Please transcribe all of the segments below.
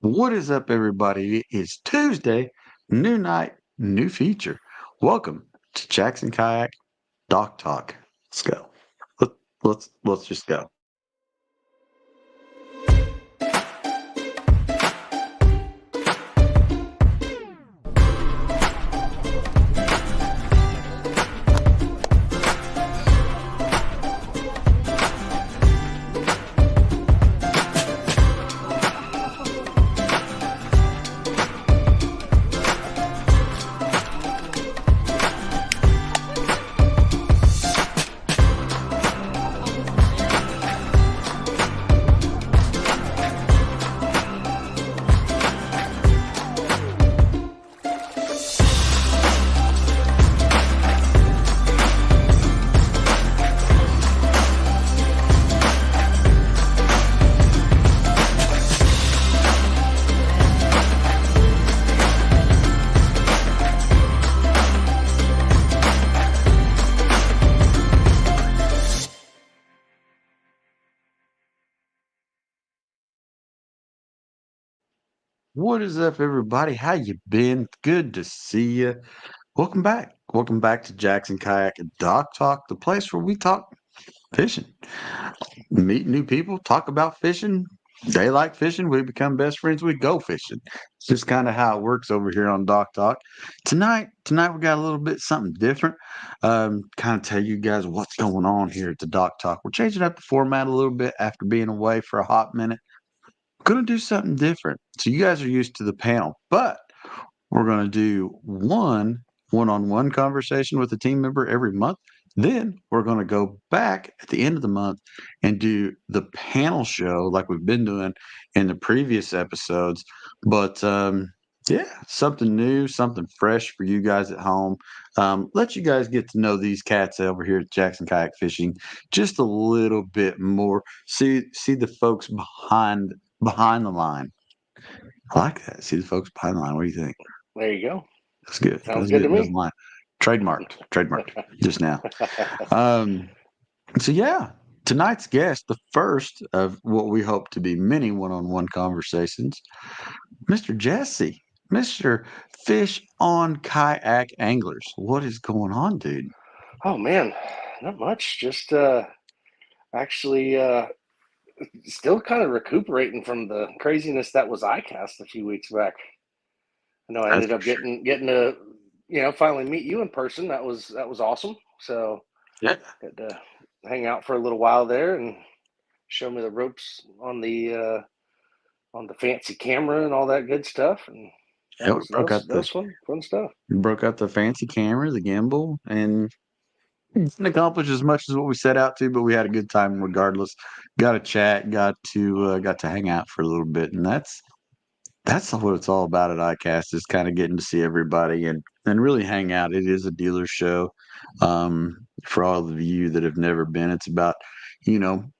What is up, everybody? It is Tuesday, new night, new feature. Welcome to Jackson Kayak Dock Talk. Let's go. Let, let's just go. What is up, everybody? How you been? Good to see you. Welcome back. Welcome back to Jackson Kayak and Dock Talk, the place where we talk fishing, meet new people, talk about fishing. They like fishing. We become best friends. We go fishing. It's just kind of how it works over here on Dock Talk. Tonight we got a little bit something different. Kind of tell you guys what's going on here at the Dock Talk. We're changing up the format a little bit after being away for a hot minute. We're gonna do something different. So you guys are used to the panel, but we're going to do one-on-one conversation with a team member every month. Then we're going to go back at the end of the month and do the panel show like we've been doing in the previous episodes. But yeah, something new, something fresh for you guys at home. Let you guys get to know these cats over here at Jackson Kayak Fishing just a little bit more. See the folks behind the line. I like that. See the folks behind the line. What do you think? There you go. That's good. Sounds That's good good. to That's me. mine. Trademarked just now. Um, so yeah, tonight's guest, the first of what we hope to be many one-on-one conversations, Mr. Jesse, Mr. Fish on Kayak Anglers. What is going on, dude? Oh man, not much. Just actually still kind of recuperating from the craziness that was ICAST a few weeks back. I know I That's ended for up sure. getting to finally meet you in person. That was awesome. So Yeah, had to hang out for a little while there and show me the ropes on the fancy camera and all that good stuff. And that yeah. We was that broke was out that was fun stuff. the fancy camera, the gimbal, and didn't accomplish as much as what we set out to, but we had a good time regardless. Got to chat, got to hang out for a little bit, and that's what it's all about at ICAST is kind of getting to see everybody and really hang out. It is a dealer show. For all of you that have never been, it's about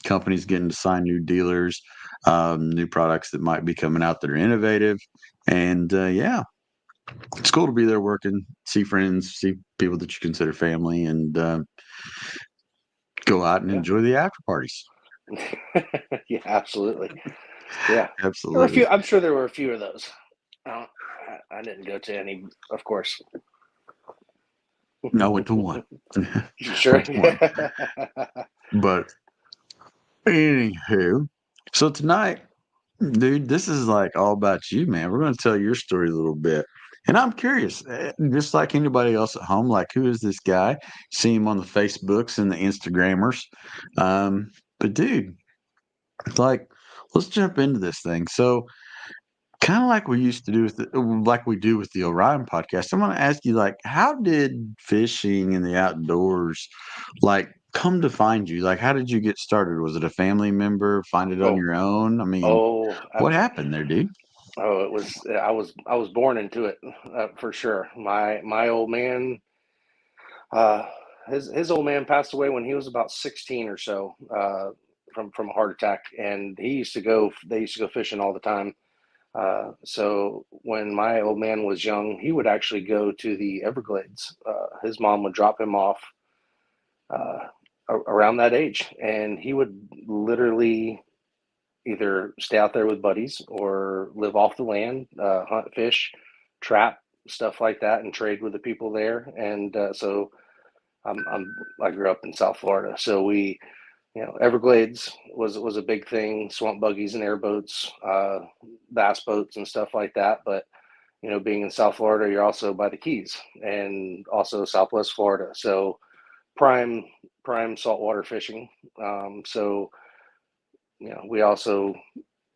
companies getting to sign new dealers, new products that might be coming out that are innovative, and yeah, it's cool to be there working, see friends, see people that you consider family, and go out and Yeah, enjoy the after parties. yeah, absolutely. Yeah, there were a Absolutely. few. I'm sure there were a few of those. I didn't go to any, of course. No, I went to one. You sure? Went to one. But anywho, so tonight, dude, this is like all about you, man. We're going to tell your story a little bit. And I'm curious, just like anybody else at home, like who is this guy? See him on the Facebooks and the Instagrammers. Um, but dude, like, let's jump into this thing. So, kind of like we used to do like we do with the Orion podcast. I'm going to ask you, like, how did fishing in the outdoors, like, come to find you? Like, how did you get started? Was it a family member? Find it on oh, your own? I mean, oh, what happened there, dude? oh! It was. I was born into it for sure. My old man. Uh, his old man passed away when he was about 16 or so from a heart attack, and he used to go. They used to go fishing all the time. So when my old man was young, he would actually go to the Everglades. His mom would drop him off uh, around that age, and he would literally either stay out there with buddies or live off the land, hunt, fish, trap, stuff like that, and trade with the people there. And so I grew up in South Florida, so we, Everglades was a big thing, swamp buggies and airboats, bass boats and stuff like that. But being in South Florida, you're also by the Keys and also Southwest Florida, so prime saltwater fishing. So we also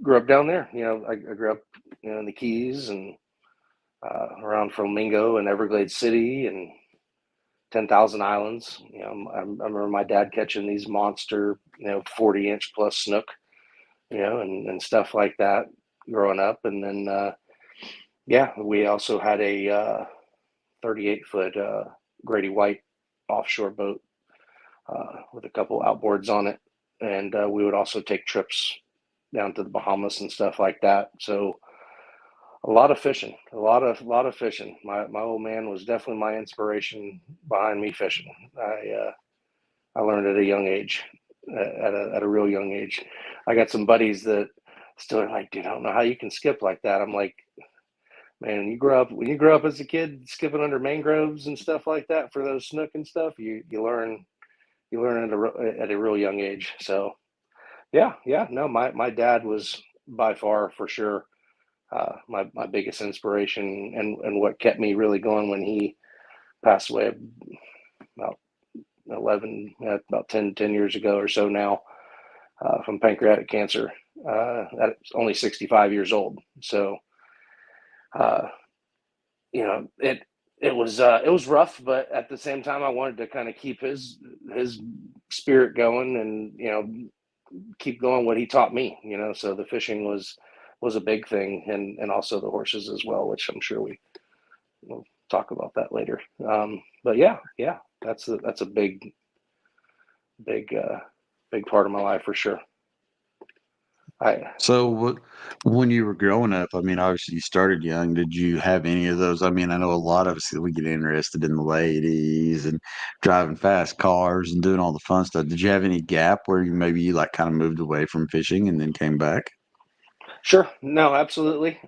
grew up down there. I grew up in the Keys and around Flamingo and Everglades City and 10,000 Islands. I remember my dad catching these monster 40-inch plus snook, and stuff like that growing up. And then we also had a 38-foot Grady White offshore boat with a couple outboards on it, and we would also take trips down to the Bahamas and stuff like that. So a lot of fishing, a lot of fishing. My old man was definitely my inspiration behind me fishing. I learned at a young age, at a real young age. I got some buddies that still are like, dude, I don't know how you can skip like that. I'm like, man, when you grow up as a kid skipping under mangroves and stuff like that for those snook and stuff, you learn at a real young age. So no, my dad was by far for sure my biggest inspiration and what kept me really going when he passed away about 10 years ago or so now, from pancreatic cancer, at only 65 years old. So uh, it was rough, but at the same time I wanted to kind of keep his spirit going and keep going what he taught me. So the fishing was a big thing, and also the horses as well, which I'm sure we'll talk about that later. But yeah, that's a big part of my life for sure. So, when you were growing up, I mean, obviously you started young. Did you have any of those? I mean, I know a lot of us we get interested in the ladies and driving fast cars and doing all the fun stuff. Did you have any gap where you like kind of moved away from fishing and then came back? Sure, no, absolutely.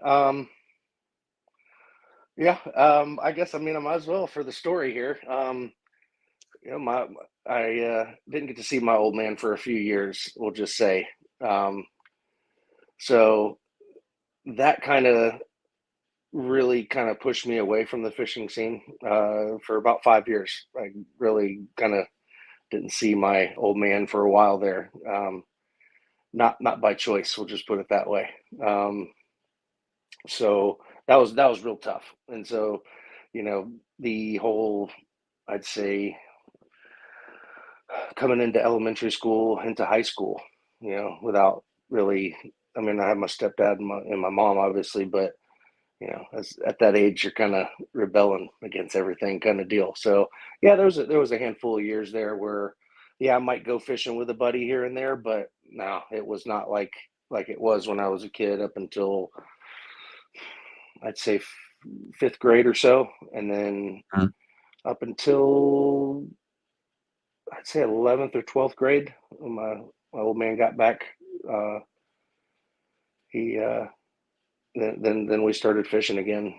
Yeah, I guess, I mean, I might as well for the story here. My I didn't get to see my old man for a few years, we'll just say. Um, so that kind of really kind of pushed me away from the fishing scene for about 5 years. I really kind of didn't see my old man for a while there. Not by choice, we'll just put it that way. So that was real tough. And so, the whole, I'd say, coming into elementary school, into high school, without really, I mean, I have my stepdad and my mom, obviously, but at that age, you're kind of rebelling against everything, kind of deal. So yeah, there was a handful of years there where, yeah, I might go fishing with a buddy here and there, but no, it was not like it was when I was a kid up until, I'd say, fifth grade or so, and then Mhm. up until, I'd say, 11th or 12th grade, when my old man got back. Uh, he then we started fishing again.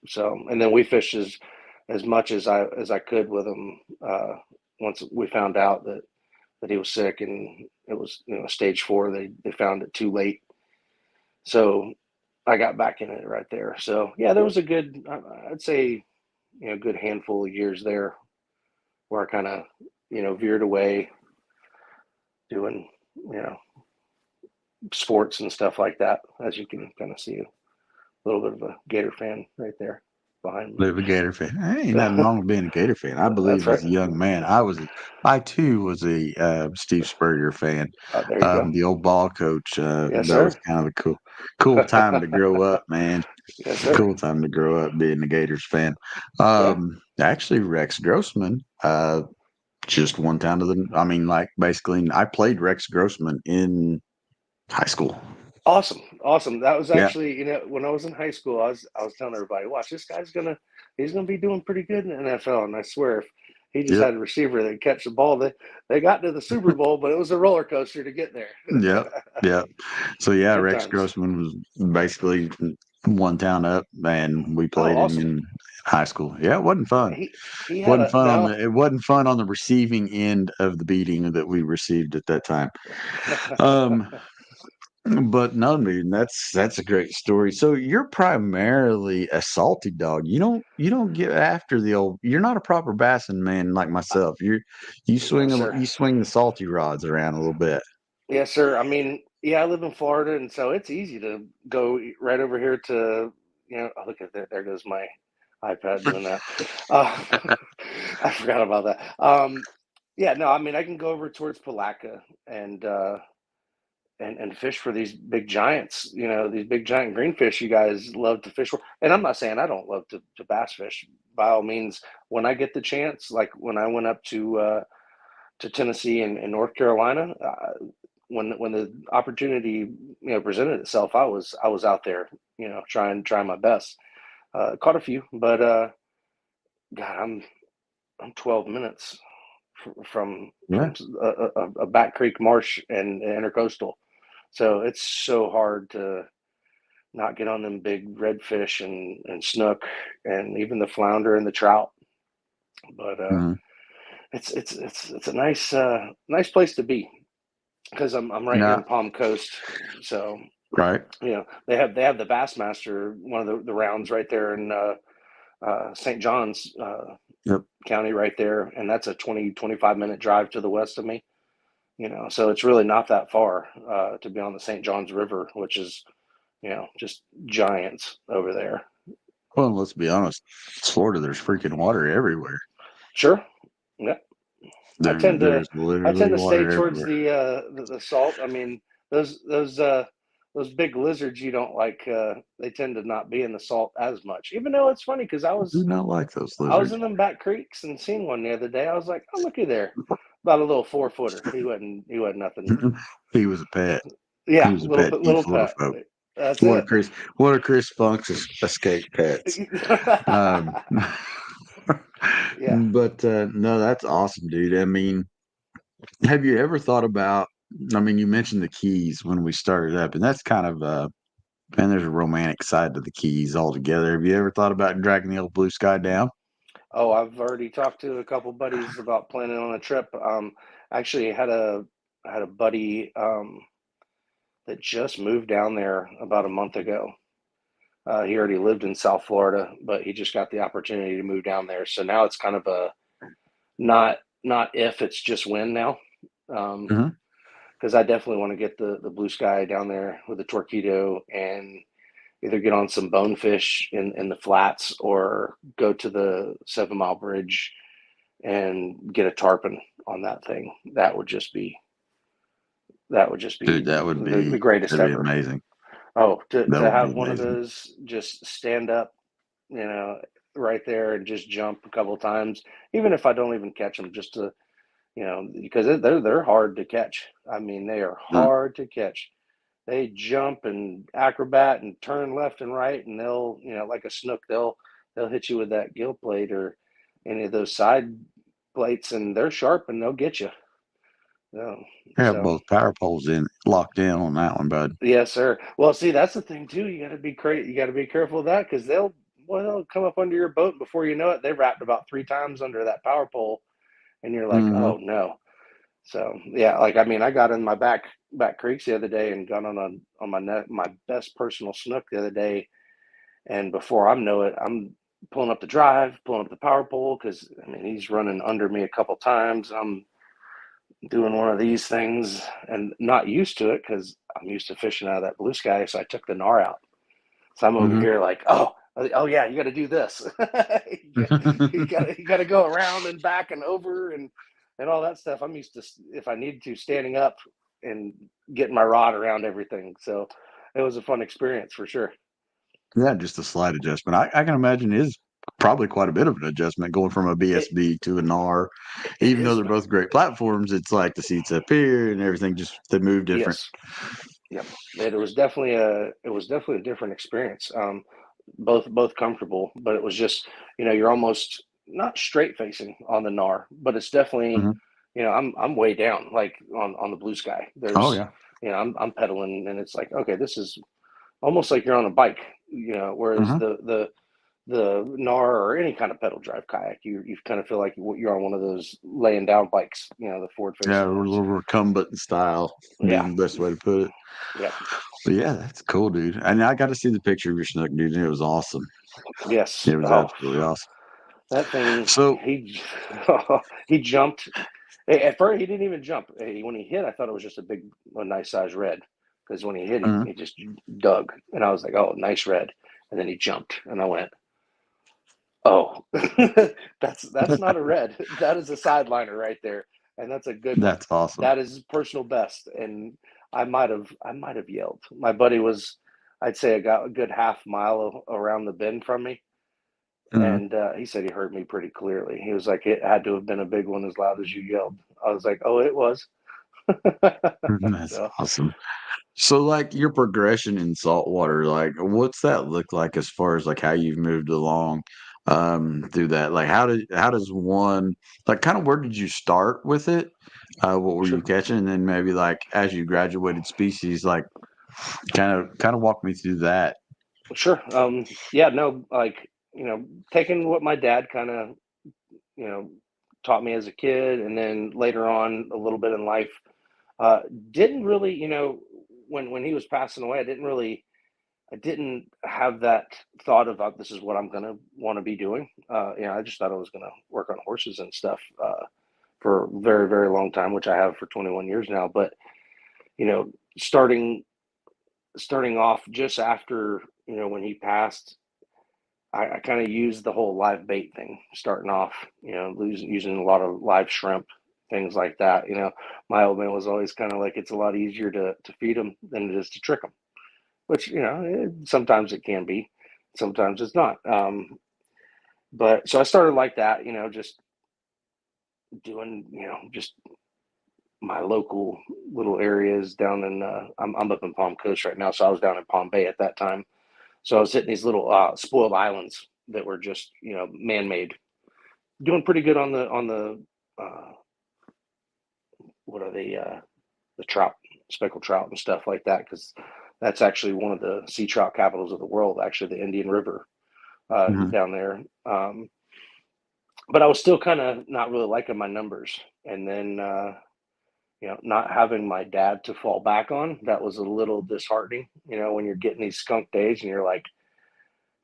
So, and then we fished as much as I could with him. Once we found out that he was sick and it was stage 4, they found it too late. So I got back in it right there. So yeah, there was a good, I'd say, good handful of years there where I kind of veered away doing sports and stuff like that. As you can kind of see, a little bit of a Gator fan right there behind me. Live a Gator fan. There ain't So nothing wrong with being a Gator fan. I that's believe right. as a young man, I too was a Steve Spurrier fan. There you go. The old ball coach. Yes, That was sir. kind of a cool time to grow up, man. Yes, sir. Cool time to grow up being a Gators fan. Yeah. Actually, Rex Grossman, just one time I mean, like basically, I played Rex Grossman in high school. Awesome. Awesome. That was Yeah. actually, when I was in high school, I was telling everybody, watch, this guy's he's gonna be doing pretty good in the NFL. And I swear, He just Yep. had a receiver that could catch the ball. They got to the Super Bowl, but it was a roller coaster to get there. Yep. Yep. So yeah, Good Rex times. Grossman was basically one town up, and we Oh, played him awesome. in high school. Yeah, it wasn't fun. He had wasn't a fun on now. the it wasn't fun on the receiving end of the beating that we received at that time. Um, but no, I mean that's a great story. So you're primarily a salty dog. You don't get after the old. You're not a proper bassin man like myself. No, sir. you swing the salty rods around a little bit. Yes, sir. I mean, yeah, I live in Florida, and so it's easy to go right over here to, oh, look at that. There goes my iPad doing that. Uh, I forgot about that. Yeah, no, I mean, I can go over towards Palatka and and fish for these big giants. These big giant greenfish you guys love to fish for. And I'm not saying I don't love to bass fish. By all means, when I get the chance, like when I went up to Tennessee and North Carolina, when the opportunity presented itself, I was out there, trying my best. Caught a few, but God, I'm 12 minutes from Yeah. a back creek marsh and intercoastal, so it's so hard to not get on them big redfish and snook and even the flounder and the trout. But Mhm. it's a nice place to be because I'm right here Yeah. in Palm Coast, so Right. they have the Bassmaster, one of the rounds right there in St. John's Yep. County right there, and that's a 20-25 minute drive to the west of me. So it's really not that far to be on the St. John's River, which is just giants over there. Well, let's be honest. It's Florida. There's freaking water everywhere. Sure, yeah. I tend to There's I tend literally to stay water towards everywhere. the salt. I mean, those big lizards you don't like. They tend to not be in the salt as much. Even though it's funny because I I do was not like those I was lizards. in them back creeks and seen one the other day. I was like, oh, looky there, about a little 4 footer. He wasn't nothing. He was a pet. He Yeah, was a little pet to keep little Florida pet. folk. That's One of it. Chris, one of Chris Funk's escaped pets. Um, Yeah. but no, that's awesome, dude. I mean, have you ever thought about? I mean, you mentioned the Keys when we started up, and that's kind of and there's a romantic side to the Keys altogether. Have you ever thought about dragging the old blue sky down? Oh, I've already talked to a couple buddies about planning on a trip. Actually had a buddy that just moved down there about a month ago. He already lived in South Florida, but he just got the opportunity to move down there. So now it's kind of a not if, it's just when now. Um, Hmm. because I definitely want to get the blue sky down there with the torpedo and either get on some bonefish in the flats or go to the 7 Mile Bridge and get a tarpon on that thing. That would just be Dude, that would the be greatest that'd be ever. amazing. Oh, That to would be have one of amazing. those just stand up, you know, right there and just jump a couple times, even if I don't even catch them, just to, because they're hard to catch. I mean, they are Mm. hard to catch. They jump and acrobat and turn left and right, and they'll, like a snook, they'll hit you with that gill plate or any of those side plates, and they're sharp and they'll get you. Um, Have so both power poles in locked in on that one, bud. yes, sir. Well, see, that's the thing too. You got to be You got to be careful of that because they'll come up under your boat before you know it. They've wrapped about 3 times under that power pole, and you're like, Hmm. oh no. So yeah, like I mean, I got in my back creeks the other day and got on my best personal snook the other day, and before I know it, I'm pulling up the drive, pulling up the power pole because I mean he's running under me a couple times. I'm doing one of these things and not used to it because I'm used to fishing out of that blue sky. So I took the gnar out. So I'm over Hmm. here like, oh yeah, you got to do this. You got to go around and back and over and all that stuff. I'm used to, if I needed to, standing up and getting my rod around everything. So it was a fun experience for sure. Yeah, just a slight adjustment. I can imagine it is probably quite a bit of an adjustment going from a It BSB to an R. it Even though is. they're both great platforms, it's like the seats up here and everything just they move different. Yes. Yep. It was definitely a different experience. Both comfortable, but it was just, you're almost not straight facing on the Nar, but it's definitely, Mhm. I'm way down, like on the blue sky. Oh There's, yeah. I'm pedaling, and it's like, okay, this is almost like you're on a bike, whereas Mhm. the Nar or any kind of pedal drive kayak, you kind of feel like you're on one of those laying down bikes, the forward Yeah, facing a ones. little recumbent style would be Yeah, the best way to put it. yeah, But yeah, that's cool, dude. And I got to see the picture of your snook, dude, and it was awesome. yes. It was Oh, absolutely awesome. that thing, So, he jumped. At first, he didn't even jump. When he hit, I thought it was just a nice size red. Because when he hit, mhm. he just dug, and I was like, "Oh, nice red." And then he jumped, and I went, "Oh, that's not a red. That is a sideliner right there, and that's a good one. That's awesome. That is personal best." And I might have yelled. My buddy was, I'd say, a good half mile around the bend from me, Mhm. and he said he heard me pretty clearly. He was like, "It had to have been a big one as loud as you yelled." I was like, "Oh, it was." That's So awesome. So, like, your progression in saltwater, like, what's that look like as far as, like, how you've moved along, through that? Like, how does one like, kinda where did you start with it? What were you sure, catching? And then maybe, like, as you graduated species, like, kinda walk me through that. sure. Yeah, no, like taking what my dad kind of you know taught me as a kid, and then later on a little bit in life. Uh, didn't really, when he was passing away, I didn't have that thought about this is what I'm gonna want to be doing. I just thought I was gonna work on horses and stuff for a very, very long time, which I have for 21 years now. But you know, starting starting off just after when he passed, I kind of used the whole live bait thing, starting off, using a lot of live shrimp, things like that. My old man was always kind of like, it's a lot easier to feed them than it is to trick them, which, sometimes it can be, sometimes it's not. But so I started like that, just doing, just my local little areas down in, I'm up in Palm Coast right now. So I was down in Palm Bay at that time. So I was hitting these little spoiled islands that were just, man-made, doing pretty good on the uh, what are they the trout, speckled trout and stuff like that, because that's actually one of the sea trout capitals of the world, actually the Indian River Mhm. down there. But I was still kind of not really liking my numbers, and then not having my dad to fall back on, that was a little disheartening, when you're getting these skunk days and you're like,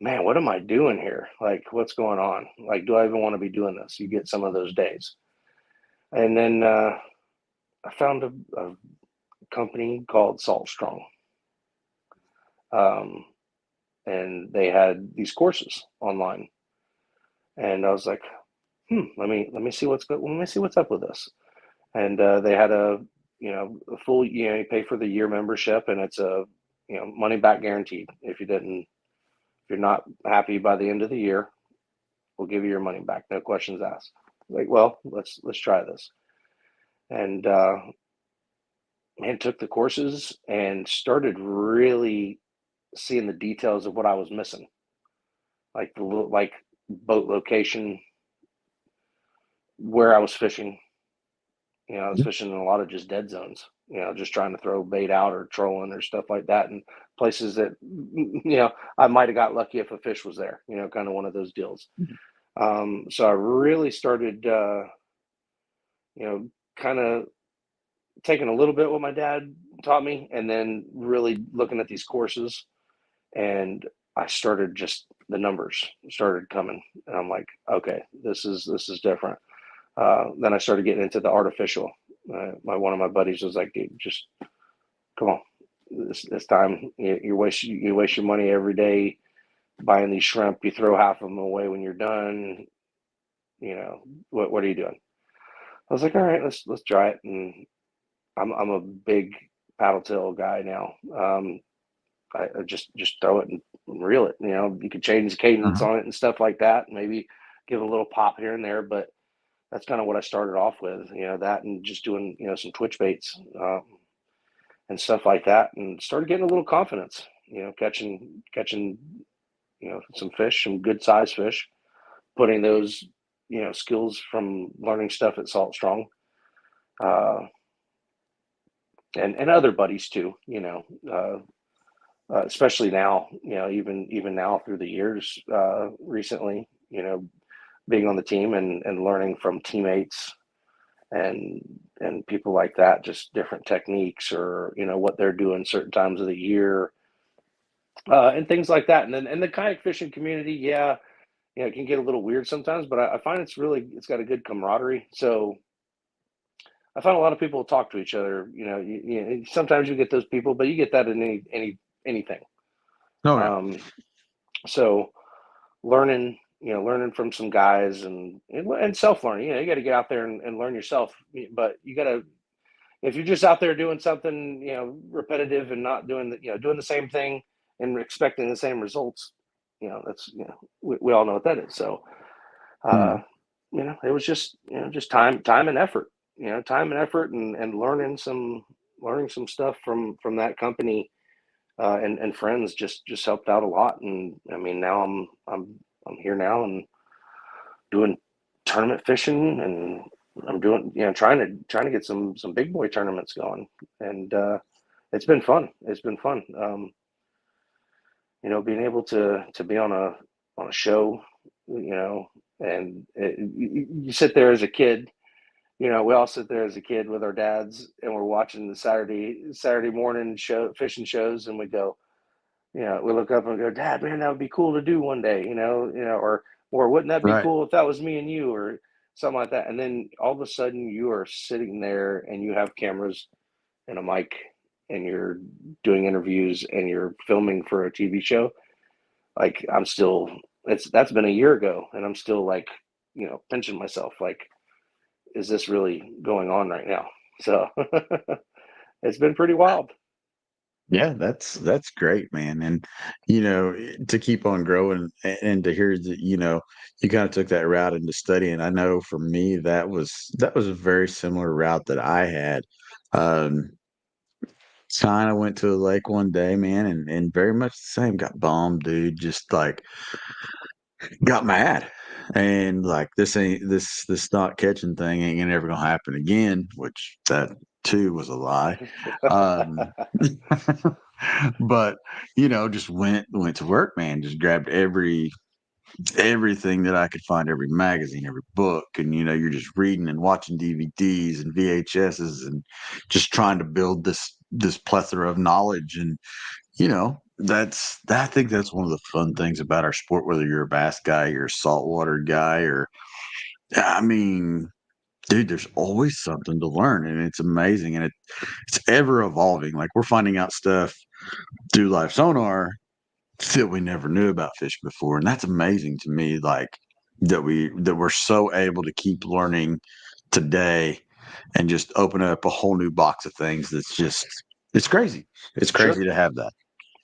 man, what am I doing here? Like, what's going on? Like, do I even want to be doing this? You get some of those days. And then I found a company called Salt Strong, um, and they had these courses online, and I was like, let me see let me see what's up with this. And they had a full, you pay for the year membership, and it's a money back guaranteed. If you're not happy by the end of the year, we'll give you your money back, no questions asked. Like, well, let's try this. And man, took the courses and started really seeing the details of what I was missing, like the little like boat location, where I was fishing. I was fishing in a lot of just dead zones. Just trying to throw bait out or trolling or stuff like that, and places that I might have got lucky if a fish was there. Kind of one of those deals. So I really started, kind of taking a little bit what my dad taught me, and then really looking at these courses, and I started just the numbers started coming, and I'm like, okay, this is different. Then I started getting into the artificial. One of my buddies was like, dude, just come on, this time you waste your money every day buying these shrimp. You throw half of them away when you're done. What are you doing? I was like, all right, let's try it. And I'm a big paddle tail guy now. I just throw it and reel it. You could change the cadence Mhm. on it and stuff like that. Maybe give a little pop here and there, but that's kind of what I started off with. That and just doing some twitch baits and stuff like that, and started getting a little confidence. Catching some fish, some good sized fish, putting those skills from learning stuff at Salt Strong, uh, and other buddies too. Especially now, even now through the years recently, being on the team and learning from teammates and people like that, just different techniques or what they're doing certain times of the year, and things like that. And then the kayak fishing community, yeah, it can get a little weird sometimes, but I find it's got a good camaraderie. So I find a lot of people talk to each other. Sometimes you get those people, but you get that in anything. Oh yeah. Um, so learning from some guys and self learning. You got to get out there and learn yourself. But you got to, if you're just out there doing something repetitive and not doing the same thing and expecting the same results, that's we all know what that is. So Mm. it was just time and effort. Time and effort and learning some stuff from that company, and friends just helped out a lot. And I mean, now I'm here now and doing tournament fishing, and I'm doing trying to get some big boy tournaments going, and it's been fun. It's been fun. Being able to be on a show, and you sit there as a kid. We all sit there as a kid with our dads, and we're watching the Saturday morning fishing shows, and we go, we look up and go, Dad, man, that would be cool to do one day, or wouldn't that be Right. cool if that was me and you, or something like that. And then all of a sudden, you are sitting there, and you have cameras and a mic, and you're doing interviews, and you're filming for a TV show. Like that's been a year ago, and I'm still like, pinching myself, like, is this really going on right now? So it's been pretty wild. Yeah, that's great, man. And to keep on growing and to hear that, you kind of took that route into studying. I know for me that was a very similar route that I had. Um, kind of went to a lake one day, man, and very much the same. Got bummed, dude. Just like got mad and like this not catching thing ain't ever gonna happen again, which that too was a lie. Um, but just went to work, man. Just grabbed everything that I could find, every magazine, every book, and you're just reading and watching DVDs and VHSs and just trying to build this plethora of knowledge. And I think that's one of the fun things about our sport, whether you're a bass guy, you're a saltwater guy, or I mean, dude, there's always something to learn, and it's amazing, and it's ever evolving. Like we're finding out stuff through live sonar that we never knew about fish before, and that's amazing to me. Like that we're so able to keep learning today and just open up a whole new box of things. It's crazy. It's Sure. crazy to have that.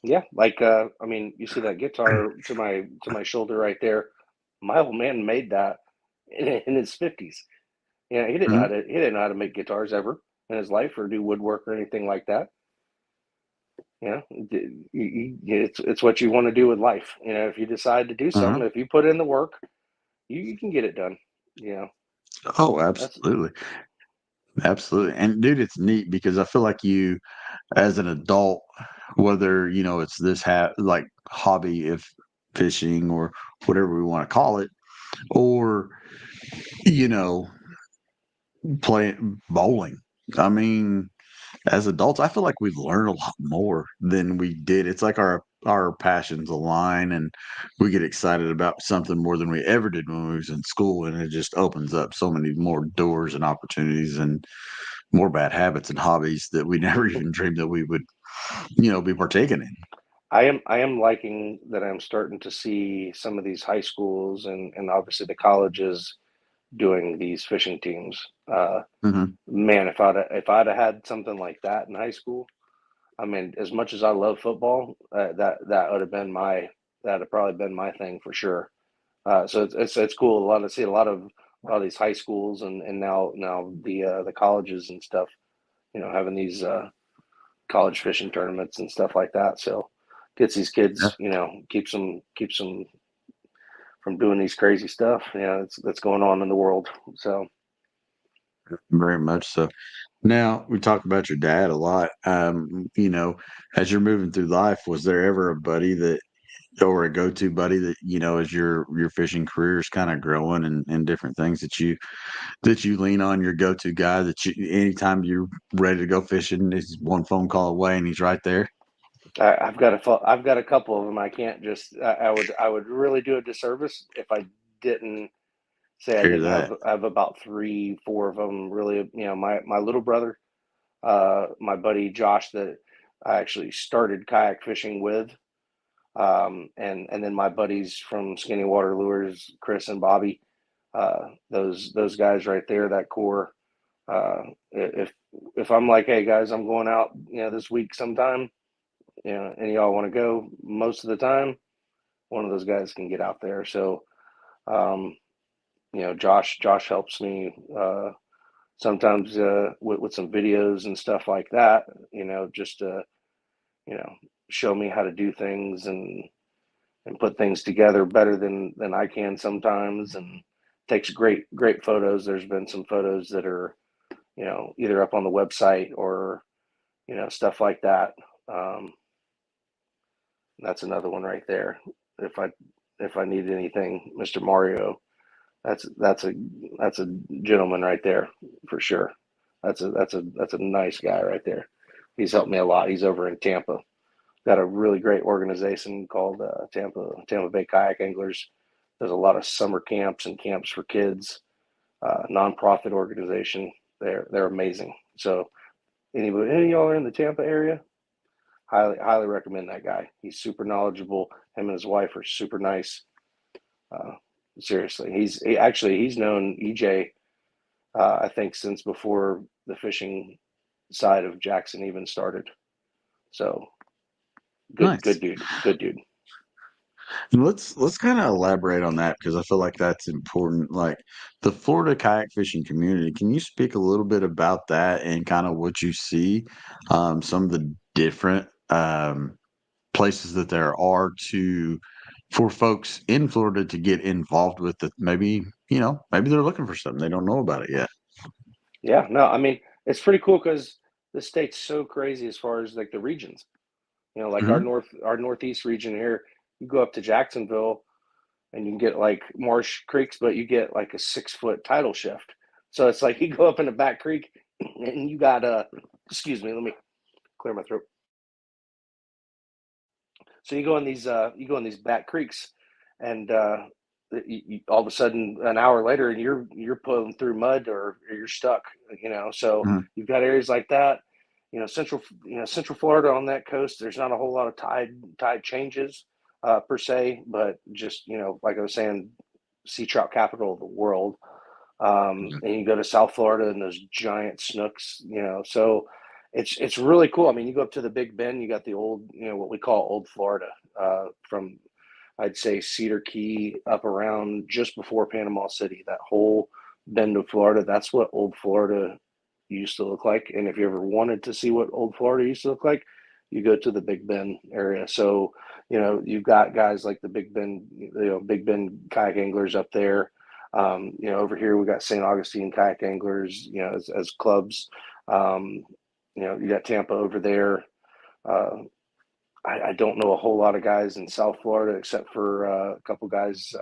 Yeah, like I mean, you see that guitar to my shoulder right there. My old man made that in his 50s. Mhm. He didn't know how to make guitars ever in his life or do woodwork or anything like that. It's what you want to do with life. If you decide to do something, Mhm. if you put in the work, you can get it done. You know, Oh, that's absolutely. Absolutely. And dude, it's neat because I feel like you as an adult, whether, it's this like hobby if fishing or whatever we want to call it, or, you know, playing bowling. I mean, as adults, I feel like we've learned a lot more than we did. It's like our passions align and we get excited about something more than we ever did when we was in school, and it just opens up so many more doors and opportunities and more bad habits and hobbies that we never even dreamed that we would, be partaking in. I am liking that I'm starting to see some of these high schools and obviously the colleges doing these fishing teams. Mhm. Man, if I'd have had something like that in high school, I mean, as much as I love football, that would have been that'd have probably been my thing for sure. So it's cool. See a lot of these high schools and now the colleges and stuff. Having these college fishing tournaments and stuff like that. So gets these Yeah. kids, keeps them doing these crazy stuff, that's going on in the world. So Very much so. Now, we talk about your dad a lot. As you're moving through life, was there ever a buddy that, or a go-to buddy that, as your fishing career is kind of growing and different things that you lean on, your go-to guy that you, anytime you're ready to go fishing, is one phone call away and he's right there? I've got a couple of them. I can't just I would really do a disservice if I didn't say I Hear didn't that. have about 3, 4 of them. Really, my little brother, my buddy Josh, that I actually started kayak fishing with, and then my buddies from Skinny Water Lures, Chris and Bobby. Those guys right there, that core. If I'm like, hey guys, I'm going out, this week sometime, and y'all want to go, most of the time, one of those guys can get out there. So, um, Josh helps me sometimes with some videos and stuff like that. Just to you know show me how to do things and put things together better than I can sometimes, and takes great photos. There's been some photos that are either up on the website or stuff like that. Um, that's another one right there. If I if I need anything, Mr. Mario, that's a gentleman right there for sure. That's a nice guy right there. He's helped me a lot. He's over in Tampa. Got a really great organization called Tampa Bay Kayak Anglers. There's a lot of summer camps and camps for kids. Nonprofit organization. They're amazing. So any of y'all are in the Tampa area, highly recommend that guy. He's super knowledgeable. Him and his wife are super nice. Uh, Seriously, he's known EJ, I think, since before the fishing side of Jackson even started. So Nice. good dude. And let's kind of elaborate on that because I feel like that's important. Like the Florida kayak fishing community, can you speak a little bit about that and kind of what you see, some of the different places that there are to for folks in Florida to get involved with it? Maybe they're looking for something they don't know about it yet. Yeah, no, I mean it's pretty cool because the state's so crazy as far as like the regions. Like Hmm. our northeast region here. You go up to Jacksonville and you can get like marsh creeks, but you get like a 6 foot tidal shift. So it's like you go up in the back creek and you got excuse me, let me clear my throat. So you go in these back creeks, and all of a sudden an hour later you're pulling through mud, or you're stuck. So Hmm. you've got areas like that. Central Florida on that coast. There's not a whole lot of tide changes per se, but just like I was saying, sea trout capital of the world. And you go to South Florida and those giant snooks, so it's really cool. I mean, you go up to the Big Bend, you got the old, what we call Old Florida, from I'd say Cedar Key up around just before Panama City. That whole bend of Florida, that's what Old Florida used to look like. And if you ever wanted to see what Old Florida used to look like, you go to the Big Bend area. So, you've got guys like the Big Bend kayak anglers up there. Over here we got St. Augustine kayak anglers, as clubs. Um, you got Tampa over there. Uh, I don't know a whole lot of guys in South Florida except for a couple guys.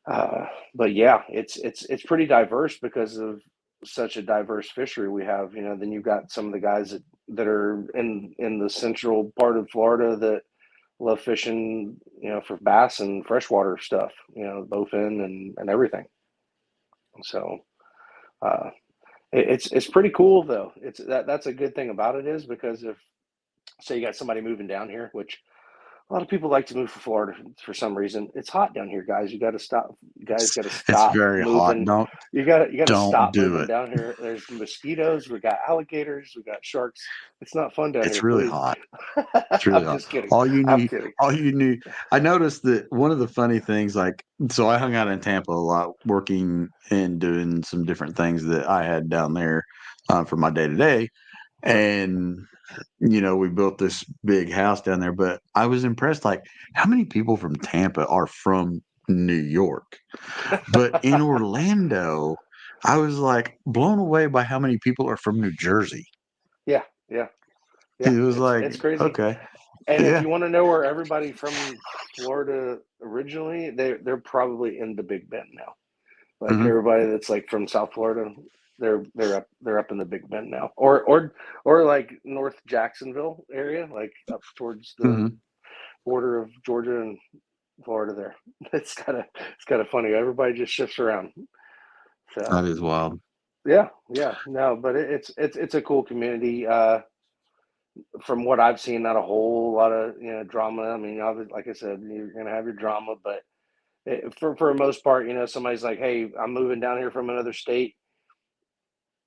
But yeah, it's pretty diverse because of such a diverse fishery we have. Then you've got some of the guys that are in the central part of Florida that love fishing, for bass and freshwater stuff, bowfin and everything. So uh, it's pretty cool though. That's a good thing about it, is because if say you got somebody moving down here, which a lot of people like to move for Florida for some reason. It's hot down here, guys. You got to stop. You guys got to It's stop very hot. moving. Don't You got to don't stop do moving it. down here. There's mosquitoes. We got alligators. We got sharks. It's not fun down It's here. really Please. hot. It's really I'm hot. just kidding. All you I'm need, kidding. all you need. I noticed that one of the funny things, like, so I hung out in Tampa a lot, working and doing some different things that I had down there for my day to day. And we built this big house down there. But I was impressed, like how many people from Tampa are from New York. But in Orlando, I was like blown away by how many people are from New Jersey. Yeah, yeah, yeah. It was like, It's crazy. okay, And if yeah, you want to know where everybody from Florida originally, they're probably in the Big Bend now. Like hmm everybody that's like from South Florida, they're up in the Big Bend now, or like North Jacksonville area, like up towards the hmm border of Georgia and Florida. There, it's kind of funny. Everybody just shifts around. So that is wild. yeah, yeah, no, but it's a cool community. From what I've seen, not a whole lot of drama. I mean, obviously, like I said, you're gonna have your drama, but for the most part, somebody's like, "Hey, I'm moving down here from another state.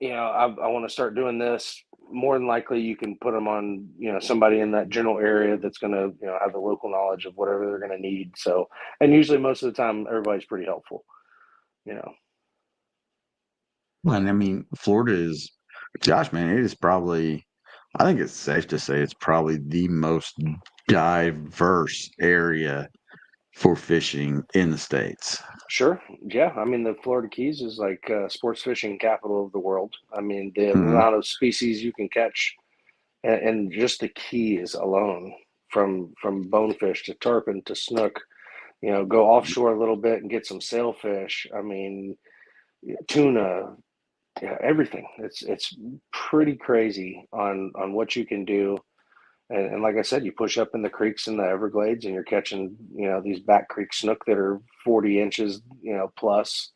I want to start doing this." More than likely, you can put them on, somebody in that general area that's going to, have the local knowledge of whatever they're going to need. So, and usually most of the time, everybody's pretty helpful. You know, And I mean, Florida is, gosh, man, it is probably, I think it's safe to say it's probably the most diverse area for fishing in the States. sure, yeah. I mean, the Florida Keys is like sports fishing capital of the world. I mean, the hmm amount of species you can catch, and just the Keys alone, from bonefish to tarpon to snook. Go offshore a little bit and get some sailfish. I mean, tuna, yeah, everything. It's pretty crazy on what you can do. And like I said, you push up in the creeks in the Everglades, and you're catching these back creek snook that are 40 inches plus,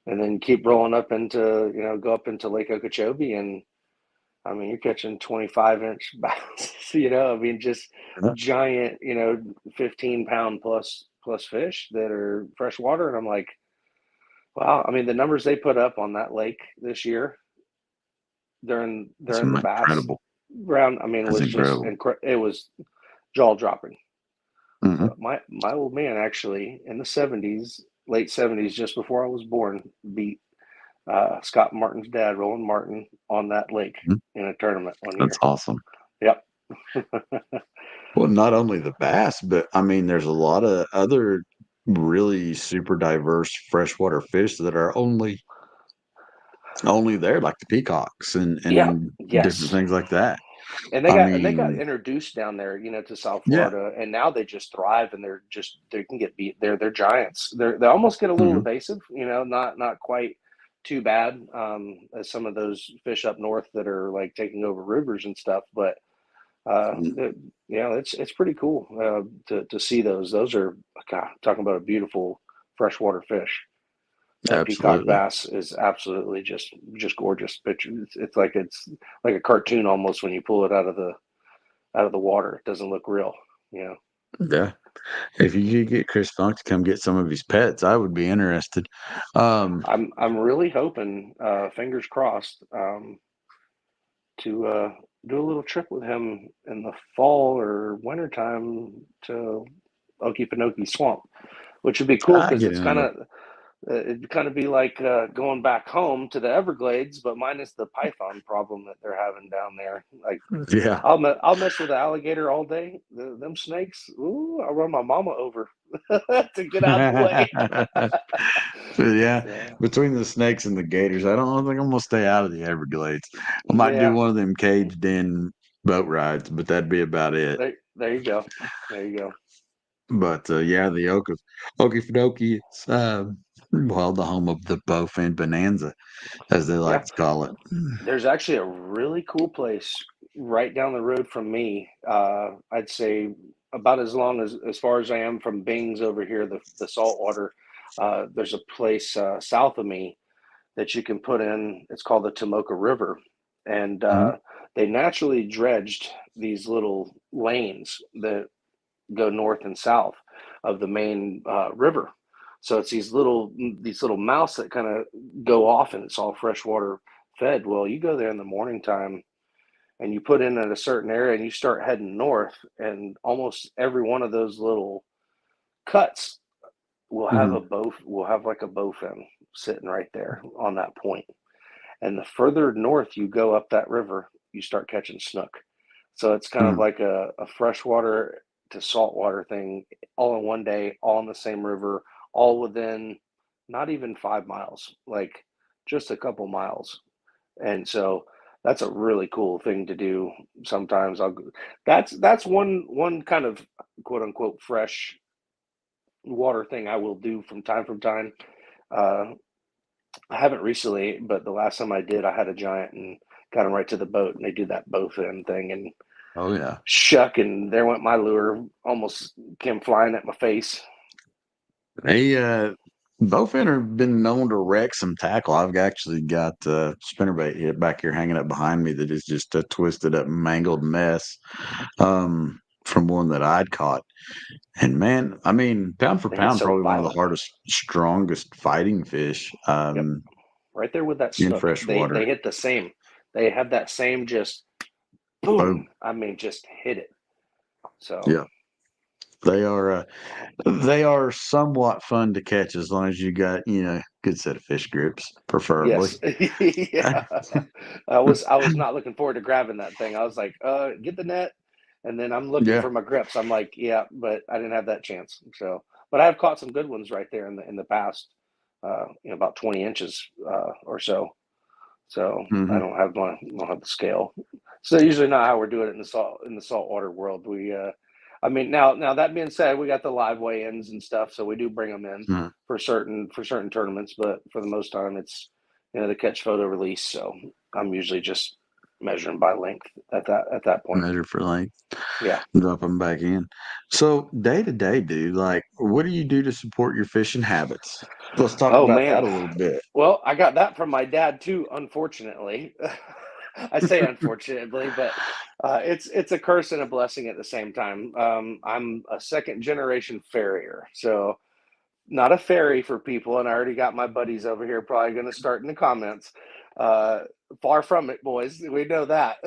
and then keep rolling up into go up into Lake Okeechobee, and I mean you're catching 25-inch bass. I mean just giant 15-pound plus fish that are freshwater, and I'm like, wow. I mean the numbers they put up on that lake this year That's during the bass incredible. round, I mean, it That's was just incredible. it was jaw dropping. hmm My old man actually in the '70s, late '70s, just before I was born, beat Scott Martin's dad, Roland Martin, on that lake in a tournament one That's year. awesome. Yep. Well, not only the bass, but I mean, there's a lot of other really super diverse freshwater fish that are only there, like the peacocks Yeah. and different Yes. things like that. And they I got mean, introduced down there, to South yeah. Florida, and now they just thrive, and they can get beat. They're giants. They almost get a little hmm evasive, not quite too bad as some of those fish up north that are like taking over rivers and stuff. But it's pretty cool to see those. Those are, God, talking about a beautiful freshwater fish. That peacock Absolutely. bass is absolutely just gorgeous picture. It's like a cartoon almost when you pull it out of the water. It doesn't look real. You know, Yeah. If you could get Chris Funk to come get some of his pets, I would be interested. I'm really hoping, fingers crossed, to do a little trip with him in the fall or wintertime to Okefenokee Swamp, which would be cool I because get into it'd kind of be like going back home to the Everglades, but minus the python problem that they're having down there. Like it. Yeah. I'll mess with the alligator all day. Them snakes, ooh, I'll run my mama over to get out of the way. So, yeah, So between the snakes and the gators, I don't think I'm gonna stay out of the Everglades. I might do yeah, one of them caged in boat rides, but that'd be about it. there you go, there you go. But yeah, the Okefenokee, it's well, the home of the bowfin bonanza, as they like Yeah, to call it. there's actually a really cool place right down the road from me. I'd say about as far as I am from Bing's over here, the saltwater. There's a place south of me that you can put in. It's called the Tomoka River, and Mhm, they naturally dredged these little lanes that go north and south of the main river. So it's these little mouths that kind of go off, and it's all freshwater fed. Well, you go there in the morning time, and you put in at a certain area, and you start heading north, and almost every one of those little cuts mhm. will have like a bowfin sitting right there on that point. And the further north you go up that river, you start catching snook. So it's kind of Mm. like a freshwater to saltwater thing all in one day, all in the same river, all within not even 5 miles, like just a couple miles. And so that's a really cool thing to do. Sometimes that's one kind of quote unquote fresh water thing I will do from time. Uh, I haven't recently, but the last time I did, I had a giant and got him right to the boat, and they do that bow fin thing, and Oh yeah. shuck, and there went my lure, almost came flying at my face. They bowfin have been known to wreck some tackle. I've actually got spinnerbait here back here hanging up behind me that is just a twisted up, mangled mess from one that I'd caught. And man, I mean, pound for They get pound, so probably one of the violent. hardest, strongest fighting fish Yep, right there with that in snook. fresh water. They hit the same. They have that same just Oh boom. I mean, just hit it. So yeah, they are. They are somewhat fun to catch as long as you got, good set of fish grips, preferably. yes, yeah. I was not looking forward to grabbing that thing. I was like, get the net, and then I'm looking Yeah. for my grips. I'm like, yeah, but I didn't have that chance. So, but I've caught some good ones right there in the past. About 20 inches or so. So I Hmm. don't have the scale. So usually not how we're doing it in the saltwater world. I mean, now that being said, we got the live weigh-ins and stuff, so we do bring them in for certain tournaments. But for the most time, it's the catch photo release. So I'm usually just measuring by length at that point. Measure for length, Yeah. drop them back in. So day to day, dude, like, what do you do to support your fishing habits? Let's talk Oh about that man. a little bit. Well, I got that from my dad too, unfortunately. I say unfortunately, but it's a curse and a blessing at the same time. I'm a second generation farrier, so not a ferry for people, and I already got my buddies over here probably going to start in the comments. Uh, Far from it, boys. We know that.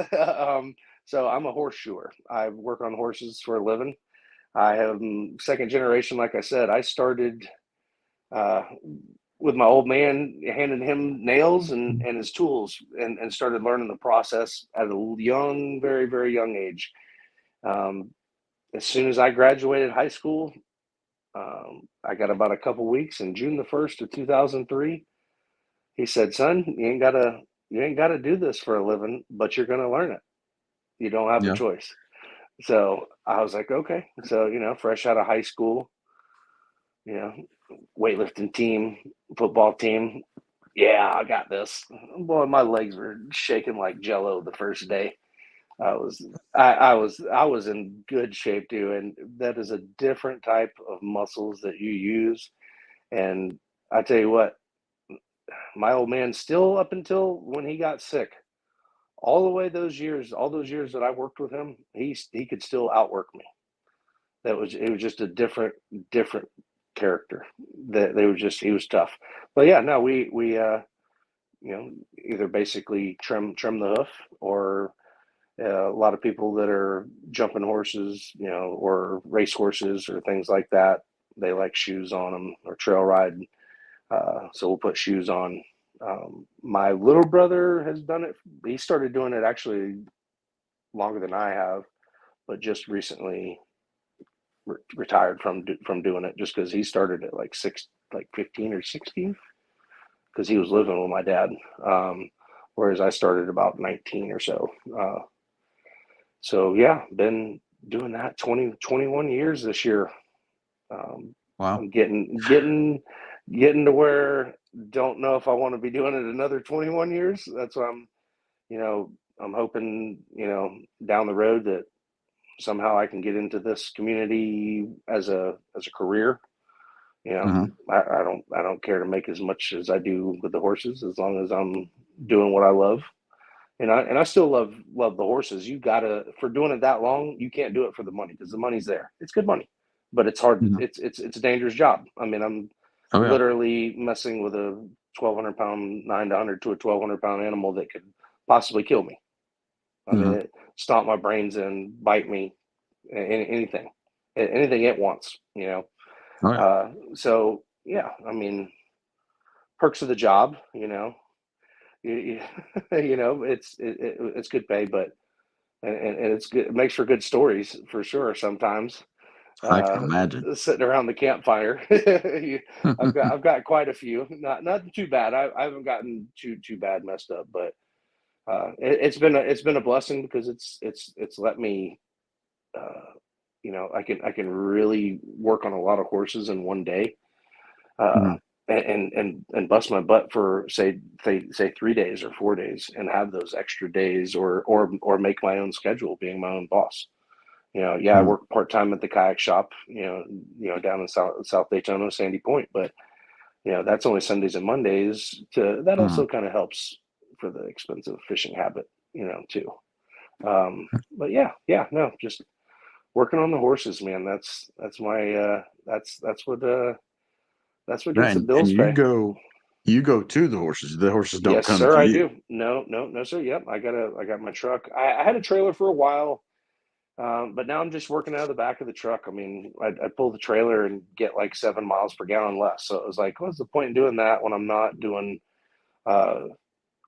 So I'm a horseshoer. I work on horses for a living. I am second generation, like I said. I started uh, with my old man, handing him nails and his tools, and started learning the process at a young, very, very young age. Um, as soon as I graduated high school, I got about a couple weeks, and June the 1st of 2003, he said, "Son, you ain't gotta do this for a living, but you're gonna learn it. You don't have a Yeah. choice." So I was like, okay. So fresh out of high school, you know, weightlifting team, football team. Yeah, I got this. Boy, my legs were shaking like jello the first day. I was in good shape too, and that is a different type of muscles that you use. And I tell you what, my old man still up until when he got sick, all the way all those years that I worked with him, he could still outwork me. It was just a different character. That they were just he was tough. But yeah, no, we either basically trim the hoof or a lot of people that are jumping horses, or race horses or things like that. They like shoes on them or trail ride. So we'll put shoes on. My little brother has done it. He started doing it actually longer than I have, but just recently retired from doing it just because he started at like 15 or 16 because he was living with my dad. Whereas I started about 19 or so. So yeah, been doing that 21 years this year. Um, Wow. I'm getting to where don't know if I want to be doing it another 21 years. That's why you know, I'm hoping, down the road that somehow I can get into this community as a career. Hmm. I don't care to make as much as I do with the horses as long as I'm doing what I love. And I still love the horses. You gotta for doing it that long, you can't do it for the money because the money's there. It's good money, but it's hard. Hmm. It's a dangerous job. I mean, I'm Oh yeah. literally messing with a 1,200 pound 9 to 100 to a 1,200 pound animal that could possibly kill me. I mean, Hmm. stomp my brains in, bite me, anything, anything it wants. Oh yeah. So yeah, I mean, perks of the job. You, it's good pay, but and it's good. It makes for good stories for sure. Sometimes I can imagine. sitting around the campfire, I've got quite a few. Not too bad. I haven't gotten too bad messed up, but it's been a blessing because it's let me I can really work on a lot of horses in one day, uh, Mhm. and bust my butt for say 3 days or 4 days, and have those extra days, or make my own schedule, being my own boss. Yeah, I Mhm. work part time at the kayak shop, down in South Daytona, Sandy Point, but that's only Sundays and Mondays. That Mhm. also kind of helps for the expensive fishing habit, too. But yeah, no, just working on the horses, man. That's what Right, gets the and bills paid. you go to the horses. The horses don't Yes, come sir, to I you. do. No, sir. Yep, I got my truck. I had a trailer for a while, but now I'm just working out of the back of the truck. I mean, I pull the trailer and get like 7 miles per gallon less. So it was like, what's the point in doing that when I'm not doing uh,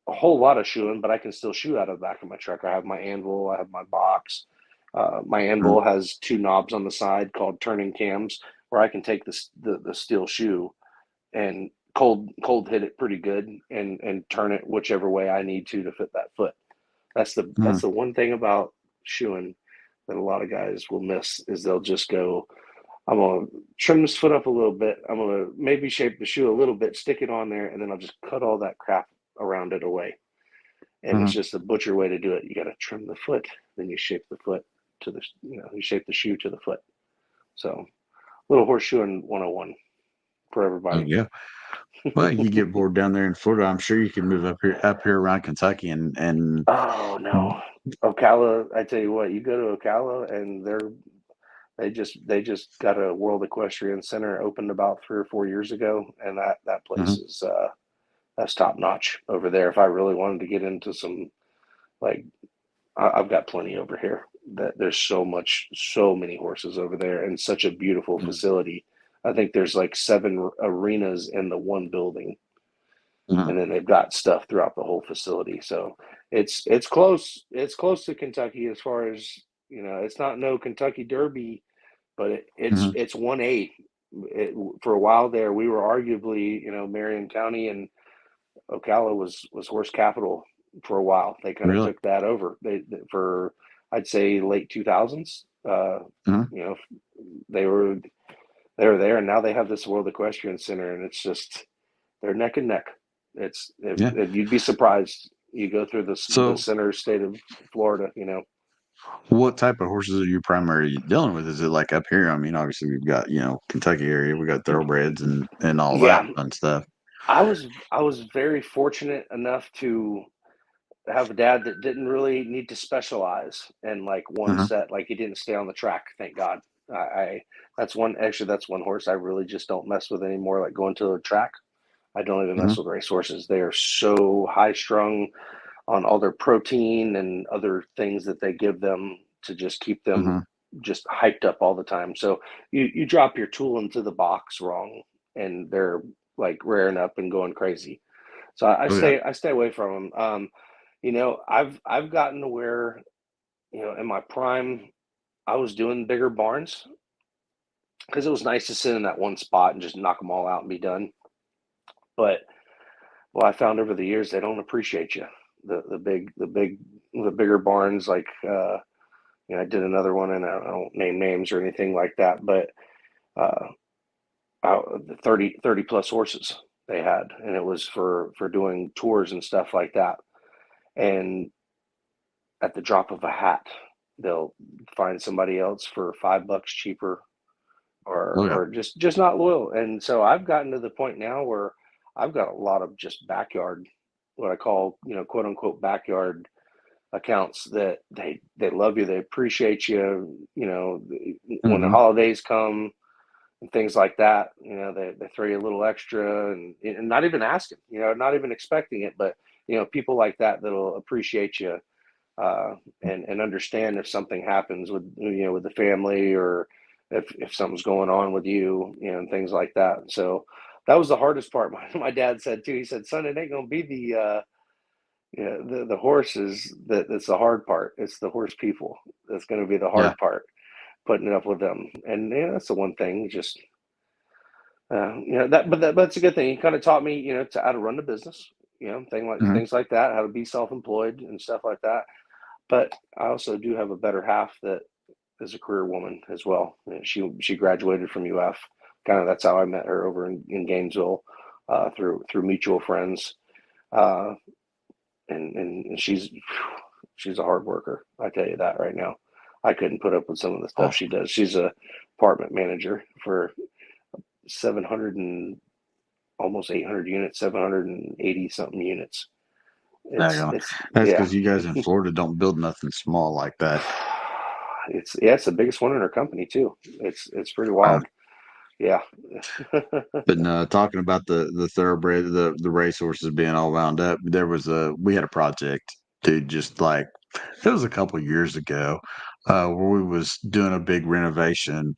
a whole lot of shoeing, but I can still shoe out of the back of my truck. I have my anvil, I have my box. My Mhm. anvil has two knobs on the side called turning cams, where I can take the steel shoe and cold hit it pretty good, and turn it whichever way I need to fit that foot. That's Mhm. the one thing about shoeing that a lot of guys will miss, is they'll just go, I'm gonna trim this foot up a little bit. I'm gonna maybe shape the shoe a little bit, stick it on there, and then I'll just cut all that crap around it away. And it's Mhm. just a butcher way to do it. You got to trim the foot, then you shape the foot to the you shape the shoe to the foot. So little horseshoeing 101 for Oh everybody. yeah. Well, you get bored down there in Florida. I'm sure you can move up here around Kentucky and Oh no, Ocala! I tell you what, you go to Ocala, and they just got a World Equestrian Center opened about 3 or 4 years ago, and that place Mhm. is that's top notch over there. If I really wanted to get into some, like, I've got plenty over here. That there's so many horses over there, and such a beautiful Mhm. facility. I think there's like 7 arenas in the one building, Mhm. and then they've got stuff throughout the whole facility. So it's close. It's close to Kentucky as far as, It's not no Kentucky Derby, but Mhm. it's 1A. For a while there, we were arguably, Marion County and Ocala was horse capital for a while. They kind of Really? took that over. For, I'd say, late 2000s. Mhm. You know, they were they were there, and now they have this World Equestrian Center, and it's just, they're neck and neck. It's Yeah. if you'd be surprised. You go through the So, center state of Florida. what type of horses are you primarily dealing with? Is it like up here? I mean, obviously we've got Kentucky area, we got thoroughbreds and all that Yeah, fun stuff. I was very fortunate enough to have a dad that didn't really need to specialize in like one Mhm. set. Like, he didn't stay on the track, thank God. I that's one horse I really just don't mess with anymore. Like, going to a track, I don't even Mhm. mess with race horses. They are so high strung on all their protein and other things that they give them to just keep them Mhm. just hyped up all the time. So you drop your tool into the box wrong, and they're like rearing up and going crazy. So Oh yeah. I stay away from them. I've gotten to where, in my prime, I was doing bigger barns because it was nice to sit in that one spot and just knock them all out and be done. But, well, I found over the years they don't appreciate you. The bigger barns, like, I did another one, and I don't name names or anything like that, but uh, the 30 plus horses they had, and it was for doing tours and stuff like that. And at the drop of a hat, they'll find somebody else for $5 cheaper, Oh yeah. or just not loyal. And so I've gotten to the point now where I've got a lot of just backyard, what I call, quote unquote, backyard accounts, that they love you, they appreciate you. When the Mhm. holidays come and things like that, they throw you a little extra, and not even asking, not even expecting it, but people like that that'll appreciate you, and understand if something happens with, with the family, or if something's going on with you, and things like that. So that was the hardest part. My dad said too. He said, "Son, it ain't gonna be Yeah, the horse is that's the hard part. It's the horse people that's going to be the Yeah. hard part, putting it up with them. And yeah, that's the one thing. Just but that's a good thing. He kind of taught me, to how to run the business. Hmm. Things like that, how to be self-employed and stuff like that. But I also do have a better half that is a career woman as well. She graduated from UF. Kind of that's how I met her over in Gainesville, through mutual friends. Uh, and she's a hard worker. I tell you that right now. I couldn't put up with some of the stuff she Awesome. does. She's a apartment manager for 700 and almost 800 units, 780 something units. Daggone. It's That's yeah. because you guys in Florida don't build nothing small like that. It's the biggest one in her company too. It's pretty wild. Yeah. But no, talking about the thoroughbred, the racehorses being all wound up, we had a project, dude, just like it was a couple years ago, where we was doing a big renovation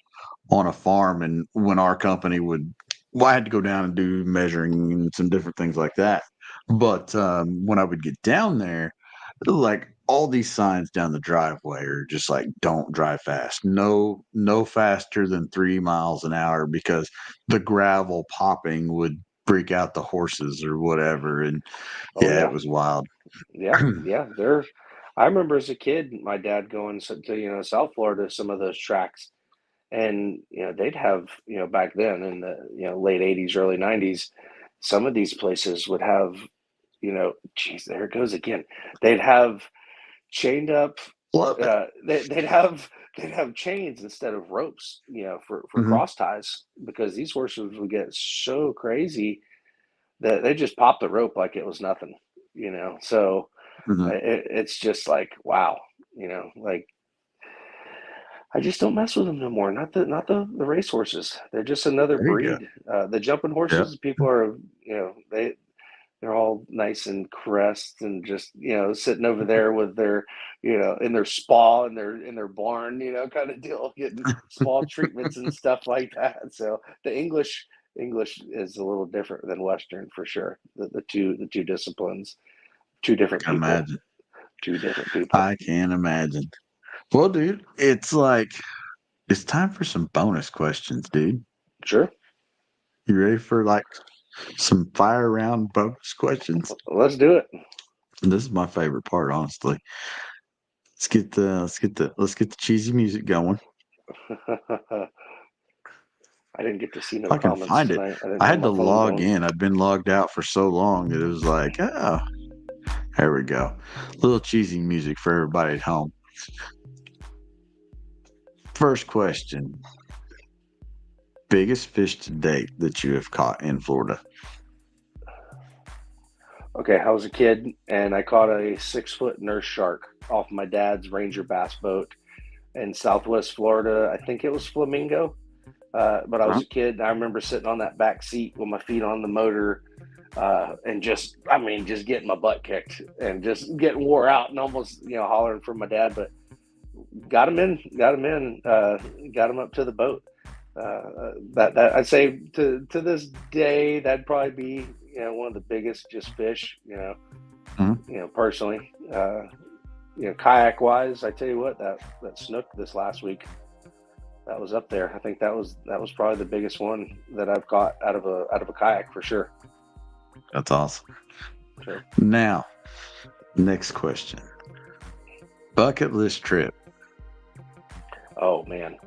on a farm, and when our company would, well, I had to go down and do measuring and some different things like that. But when I would get down there, like all these signs down the driveway are just like, don't drive fast, no faster than 3 miles an hour, because the gravel popping would freak out the horses or whatever. And Oh yeah, it yeah. was wild. Yeah. Yeah. I remember as a kid, my dad going to South Florida, some of those tracks, and they'd have back then in the late '80s, early '90s, some of these places would have geez, there it goes again. They'd have chained up. Love it. They'd have chains instead of ropes, for Hmm. cross ties, because these horses would get so crazy that they just pop the rope like it was nothing. So Hmm. it's just like wow, like I just don't mess with them no more. Not the race horses. They're just another There you go. breed. The jumping Yeah. horses, people are, they're all nice and caressed and just sitting over there with their in their spa and in their barn, kind of deal, getting spa treatments and stuff like that. So the English is a little different than Western for sure. The two disciplines, two different Can people, imagine. two different people. I can imagine. Well, dude, it's time for some bonus questions, dude. Sure, You ready for like some fire round bonus questions? let's do it. And this is my favorite part, honestly. Let's get the cheesy music going. I didn't get to see If no I can comments find it. tonight. I didn't I have had my to phone log going. in. I'd been logged out for so long that it was like, oh, there we go. Little cheesy music for everybody at home. First question. Biggest fish to date that you have caught in Florida? Okay, I was a kid and I caught a 6 foot nurse shark off my dad's Ranger bass boat in Southwest Florida. I think it was Flamingo. But I Huh? was a kid. I remember sitting on that back seat with my feet on the motor, and just getting my butt kicked and just getting wore out and almost, hollering for my dad. But got him up to the boat. That I'd say to this day, that'd probably be, one of the biggest just fish, Mhm. personally. Kayak wise, I tell you what, that snook this last week, that was up there. I think that was probably the biggest one that I've caught out of a kayak for sure. That's awesome. Sure. Now, next question. Bucket list trip. Oh man,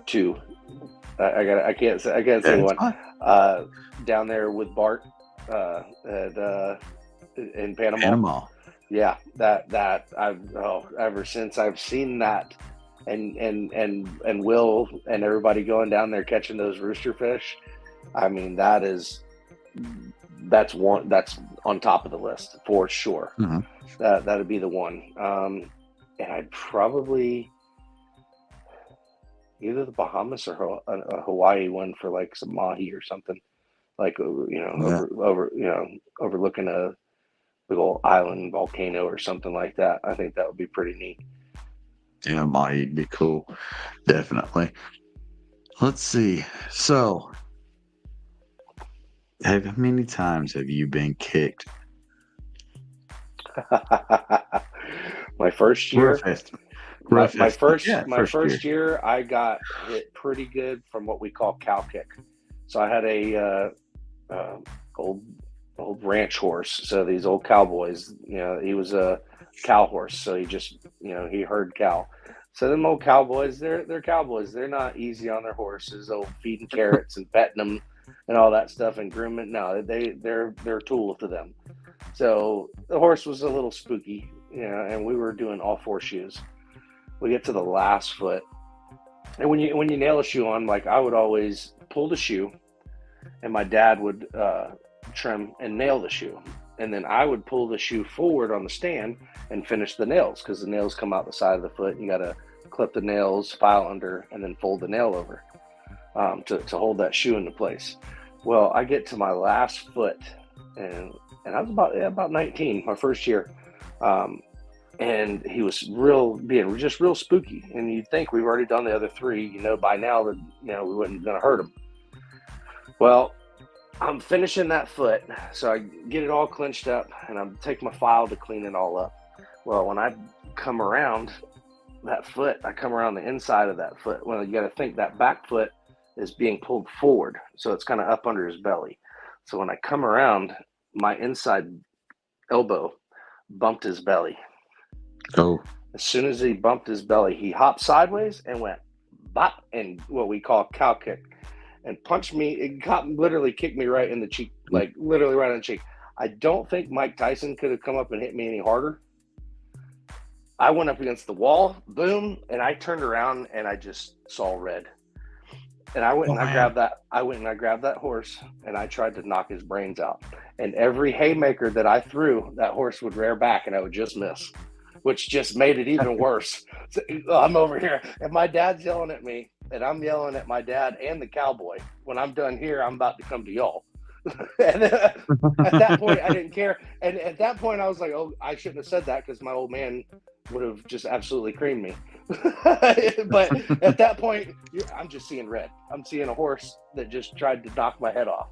two. I can't say Yeah, it's one. fine. Uh, Down there with Bart, in Panama. Panama. Yeah, that I've ever since I've seen that, and Will and everybody going down there catching those rooster fish. I mean, that's on top of the list for sure. Mhm. That'd be the one. And I'd probably either the Bahamas or a Hawaii one for like some mahi or something, like Yeah, overlooking a big old island volcano or something like that. I think that would be pretty neat. yeah, might be cool. Definitely. Let's see. So, how many times have you been kicked? My first Rough year, estimate. Rough my estimate. first Yeah, my first year. first year, I got hit pretty good from what we call cow kick. So I had a uh, old old ranch horse. So these old cowboys, he was a cow horse. So he just, he herd cow. So them old cowboys, they're cowboys. They're not easy on their horses. They'll feeding carrots and petting them and all that stuff and grooming. No, they're a tool to them. So the horse was a little spooky, and we were doing all four shoes. We get to the last foot, and when you nail a shoe on, like I would always pull the shoe, and my dad would trim and nail the shoe, and then I would pull the shoe forward on the stand and finish the nails because the nails come out the side of the foot. You got to clip the nails, file under, and then fold the nail over to hold that shoe into place. Well, I get to my last foot, and I was about 19, my first year. And he was being just real spooky. And you'd think we've already done the other three, by now that, we wasn't going to hurt him. Well, I'm finishing that foot. So I get it all clenched up and I'm taking my file to clean it all up. Well, when I come around that foot, I come around the inside of that foot. Well, you got to think that back foot is being pulled forward. So it's kind of up under his belly. So when I come around, my inside elbow bumped his belly. Oh. As soon as he bumped his belly, he hopped sideways and went bop, and what we call cow kick, and punched me. Literally kicked me right in the cheek, like literally right in the cheek. I don't think Mike Tyson could have come up and hit me any harder. I went up against the wall, boom, and I turned around and I just saw red. And I went and I grabbed that. I went and I grabbed that horse and I tried to knock his brains out. And every haymaker that I threw, that horse would rear back and I would just miss, which just made it even worse. So I'm over here and my dad's yelling at me and I'm yelling at my dad and the cowboy. When I'm done here, I'm about to come to y'all. And at that point, I didn't care. And at that point, I was like, oh, I shouldn't have said that because my old man would have just absolutely creamed me. But at that point, I'm just seeing red. I'm seeing a horse that just tried to knock my head off.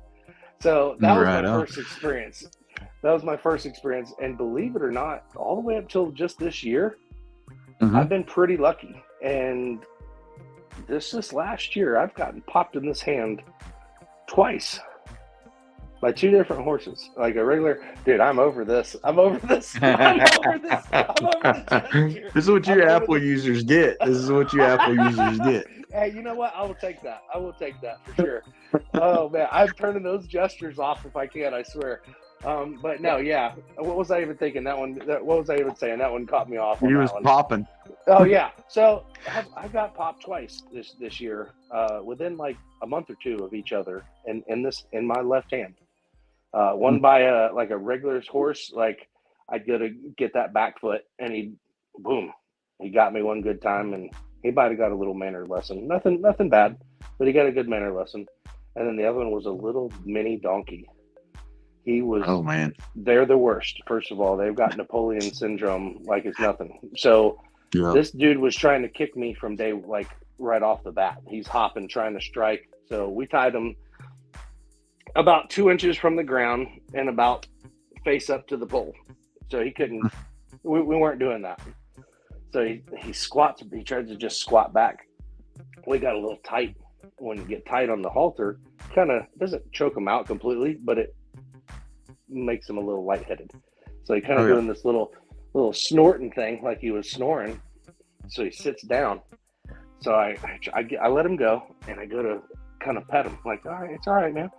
So that was my first experience. That was my first experience. And believe it or not, all the way up till just this year, I've been pretty lucky. And this last year, I've gotten popped in this hand twice by two different horses. Like a regular, dude, I'm over this. I'm over this. I'm over this. I'm over this. This is what you Apple users get. This is what you Apple users get. Hey, you know what? I will take that. I will take that for sure. Oh, man. I'm turning those gestures off if I can, I swear. But no, yeah. What was I even thinking? What was I even saying? That one caught me off. He was popping. Oh, yeah. So I got popped twice this year, within like a month or two of each other, in my left hand. One by a regular horse. Like I'd go to get that back foot, and he got me one good time, and he might have got a little manner lesson. Nothing bad, but he got a good manner lesson. And then the other one was a little mini donkey. He was. Oh man, they're the worst. First of all, they've got Napoleon syndrome like it's nothing. So this dude was trying to kick me from day right off the bat. He's hopping, trying to strike. So we tied him about 2 inches from the ground and about face up to the pole. So he couldn't, we weren't doing that. So he squats, he tried to just squat back. We got a little tight. When you get tight on the halter, kind of doesn't choke him out completely, but it makes him a little lightheaded. So he kind of doing this little snorting thing like he was snoring. So he sits down. So I let him go and I go to kind of pet him like, all right, it's all right, man.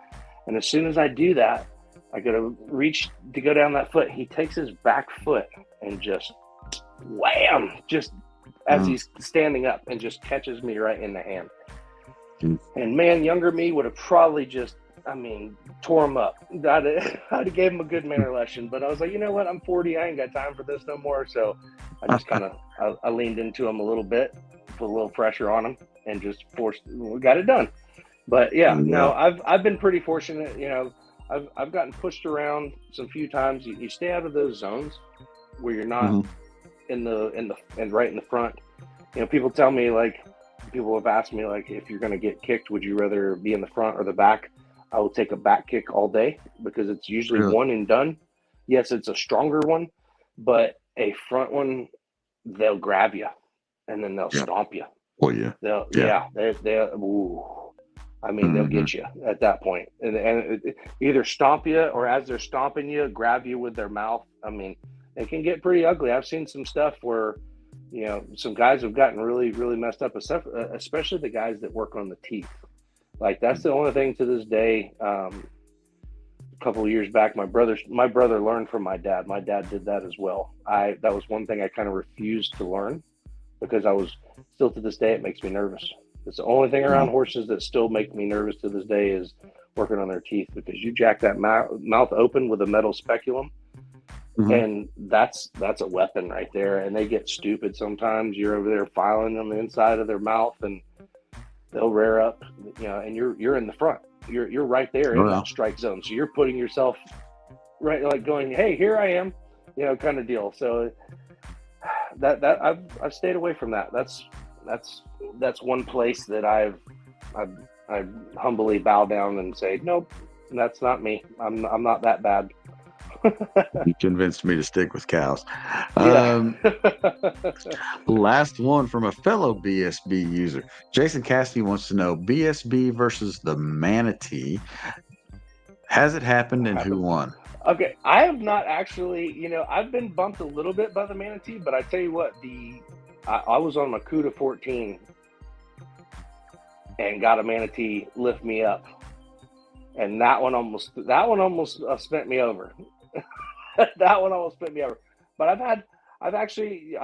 And as soon as I do that, I go to reach to go down that foot. He takes his back foot and just wham, just as he's standing up, and just catches me right in the hand. And man, younger me would have probably just, tore him up. I'd have gave him a good manner lesson. But I was like, you know what? I'm 40. I ain't got time for this no more. So I just kind of I leaned into him a little bit, put a little pressure on him, and just we got it done. But no, I've been pretty fortunate. I've gotten pushed around some few times. You stay out of those zones where you're not in right in the front. People tell me people have asked me if you're going to get kicked, would you rather be in the front or the back? I will take a back kick all day because it's usually one and done. Yes, it's a stronger one, but a front one, they'll grab you and then they'll Yeah. stomp you. Well, yeah. They'll, Yeah. ooh. I mean, they'll Mm-hmm. get you at that point, and either stomp you or as they're stomping you, grab you with their mouth. I mean, it can get pretty ugly. I've seen some stuff where, some guys have gotten really, really messed up, especially the guys that work on the teeth. Like that's the only thing to this day. A couple of years back, my brother learned from my dad. My dad did that as well. That was one thing I kind of refused to learn because I was still to this day it makes me nervous. It's the only thing around horses that still make me nervous to this day is working on their teeth because you jack that mouth open with a metal speculum, Mm-hmm. and that's a weapon right there. And they get stupid sometimes. You're over there filing on the inside of their mouth, and they'll rear up, and you're in the front. You're right there in that strike zone. So you're putting yourself right, like going, hey, here I am, kind of deal. So that I've stayed away from that. That's one place that I humbly bow down and say, nope, that's not me. I'm not that bad. You convinced me to stick with cows. Yeah. Last one from a fellow BSB user. Jason Cassidy wants to know BSB versus the manatee. Has it happened and who won? Okay, I have not actually, I've been bumped a little bit by the manatee, but I tell you what, I was on my CUDA 14 and got a manatee lift me up, and that one almost spent me over. That one almost spent me over. But I've actually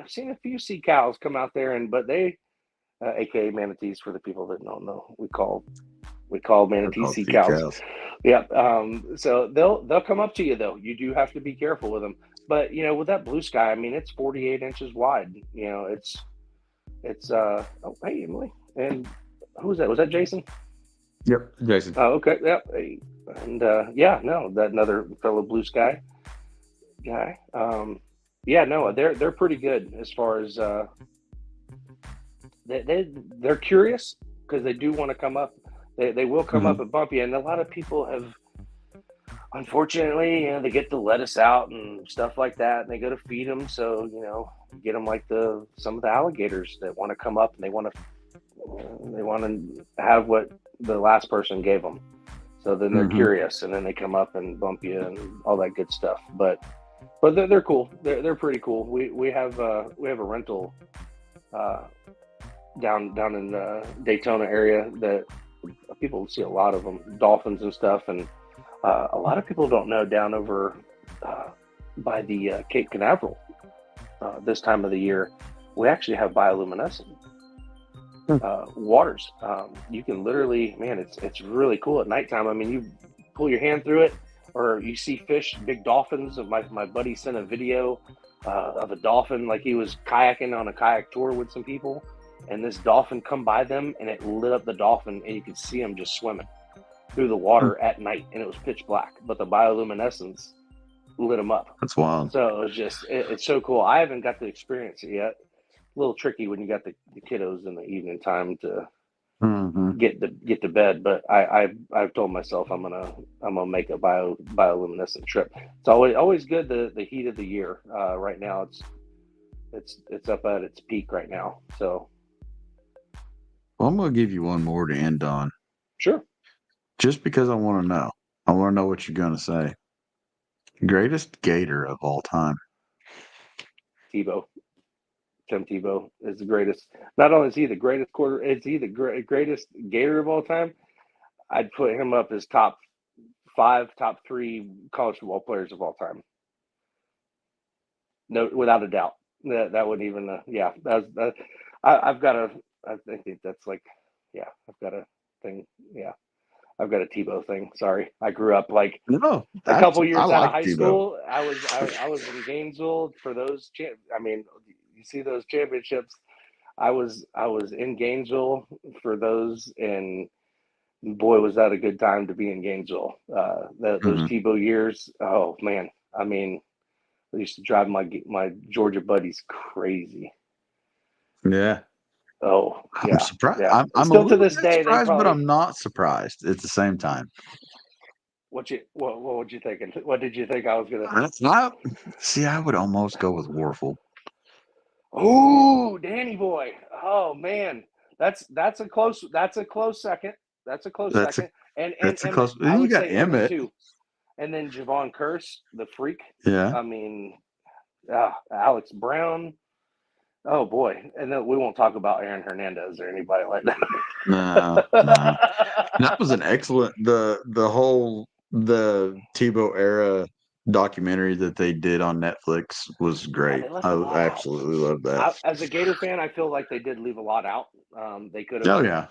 seen a few sea cows come out there, but they, aka manatees for the people that don't know, we call manatee sea cows. Yeah. So they'll come up to you though. You do have to be careful with them. But with that blue sky, I mean, it's 48 inches wide. It's oh, hey, Emily, and who was that? Was that Jason? Yep, Jason. Oh, okay. Yep. And that another fellow blue sky guy. Yeah, no, they're pretty good as far as they're curious because they do want to come up. They will come up and bump you, and a lot of people have, unfortunately, they get the lettuce out and stuff like that, and they go to feed them. So you get them like some of the alligators that want to come up and they want to have what the last person gave them. So then they're curious, and then they come up and bump you and all that good stuff. But they're cool. They're pretty cool. We have a rental down in the Daytona area that people see a lot of them, dolphins and stuff. And a lot of people don't know down over by the Cape Canaveral this time of the year, we actually have bioluminescent waters. You can literally, man, it's really cool at nighttime. I mean, you pull your hand through it, or you see fish, big dolphins. My buddy sent a video of a dolphin, like he was kayaking on a kayak tour with some people, and this dolphin come by them, and it lit up the dolphin, and you could see him just swimming through the water at night, and it was pitch black, but the bioluminescence lit them up. That's wild. So it was just, it's so cool. I haven't got to experience it yet. A little tricky when you got the kiddos in the evening time to get to bed, but I've told myself I'm gonna make a bioluminescent trip. It's always good the heat of the year. Right now it's up at its peak right now. So well, I'm gonna give you one more to end on. Sure. Just because I want to know. I want to know what you're gonna say. Greatest gator of all time. Tebow. Tim Tebow is the greatest. Not only is he the greatest is he the greatest gator of all time? I'd put him up as top 5, top 3 college football players of all time. No, without a doubt. That wouldn't even. I've got a. I think that's like, I've got a thing. Yeah, I've got a Tebow thing. Sorry, I grew up like a couple years out of high school. I was in Gainesville for those. I mean, you see those championships. I was in Gainesville for those, and boy, was that a good time to be in Gainesville. Those Tebow years. Oh man, I mean, I used to drive my Georgia buddies crazy. Yeah. Oh, yeah. I'm surprised. Yeah. I'm still a to this day surprised, but I'm not surprised at the same time. What would you thinking? What did you think I was gonna? See, I would almost go with Warfel. Oh, Danny boy. Oh man, that's a close second. That's a close That's a second. And and that's a Emmett, close. I Then you would got say Emmett Emmett. too. And then Javon Curse, the freak. Yeah. I mean, Alex Brown. Oh boy, and then we won't talk about Aaron Hernandez or anybody like No, no. That was an excellent the Tebow era documentary that they did on Netflix was Yeah, great. they left I a lot out. absolutely love that. As a Gator fan, I feel like they did leave a lot out. They could have, Oh yeah.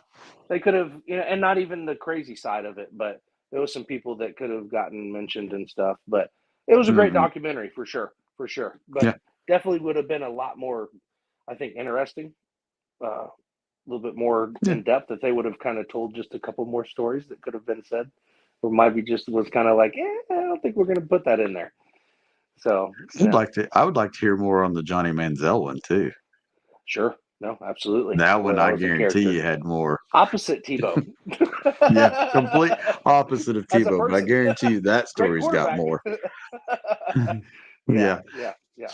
and not even the crazy side of it, but there was some people that could have gotten mentioned and stuff. But it was a great Hmm. documentary for sure. But Yeah. definitely would have been a lot more, I think, interesting, a little bit more Yeah. in depth if they would have kind of told just a couple more stories that could have been said, or maybe just was kind of like, I don't think we're going to put that in there. So yeah, I would like to hear more on the Johnny Manziel one too. sure, no, absolutely. That one Well, that I was a guarantee character. you had more. Opposite Tebow. Yeah, complete opposite of As a Tebow, but I person. guarantee you that Great story's got quarterback. more. Yeah, Yeah. yeah, yeah.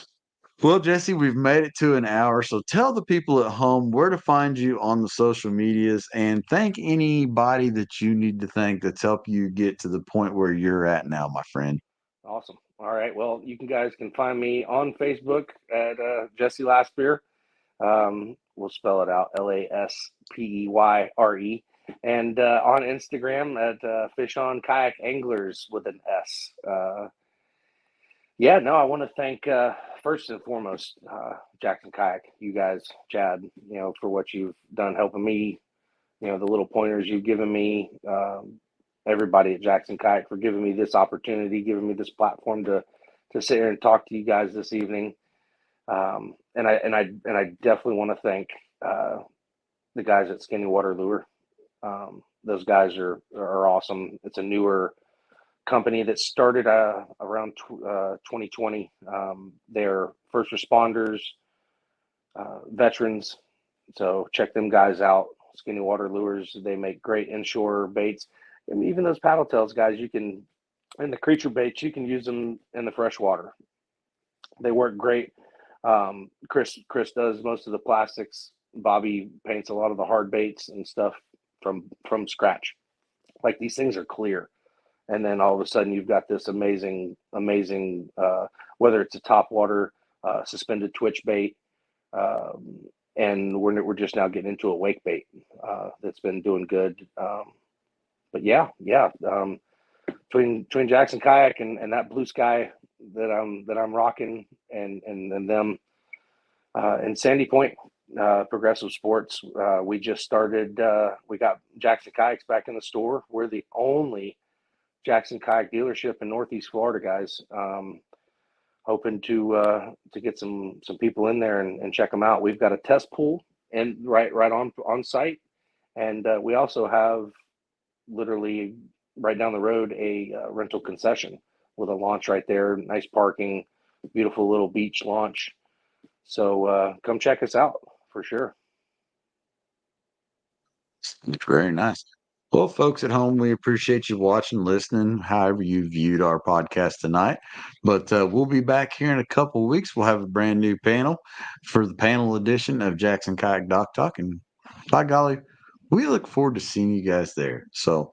Well, Jesse, we've made it to an hour, so tell the people at home where to find you on the social medias and thank anybody that you need to thank that's helped you get to the point where you're at now, my friend. Awesome. All right. Well, you guys can find me on Facebook at Jesse Laspeyre. We'll spell it out, Laspeyre, and on Instagram at Fish on Kayak Anglers with an S. Yeah, no, I want to thank first and foremost Jackson Kayak, you guys, Chad, for what you've done helping me, the little pointers you've given me, everybody at Jackson Kayak for giving me this opportunity, giving me this platform to sit here and talk to you guys this evening. And I definitely want to thank the guys at Skinny Water Lure. Those guys are awesome. It's a newer company that started around 2020. They're first responders, veterans. So check them guys out. Skinny Water Lures. They make great inshore baits. And even those paddle tails, guys, you can, and the creature baits, you can use them in the freshwater. They work great. Chris does most of the plastics. Bobby paints a lot of the hard baits and stuff from scratch. Like these things are clear, and then all of a sudden you've got this amazing whether it's a top water suspended twitch bait, um, and we're just now getting into a wake bait that's been doing good. But yeah, between Jackson Kayak and that blue sky that I'm rocking and them in Sandy Point Progressive Sports, we just started. We got Jackson Kayaks back in the store. We're the only Jackson Kayak dealership in Northeast Florida, guys. Hoping to get some people in there and check them out. We've got a test pool and right on site, and we also have literally right down the road a rental concession with a launch right there. Nice parking, beautiful little beach launch. So come check us out for sure. It's very nice. Well, folks at home, we appreciate you watching, listening, however you viewed our podcast tonight. But we'll be back here in a couple of weeks. We'll have a brand new panel for the panel edition of Jackson Kayak Doc Talk. And by golly, we look forward to seeing you guys there. So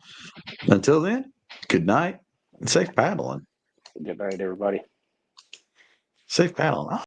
until then, good night and safe paddling. Good night, everybody. Safe paddling.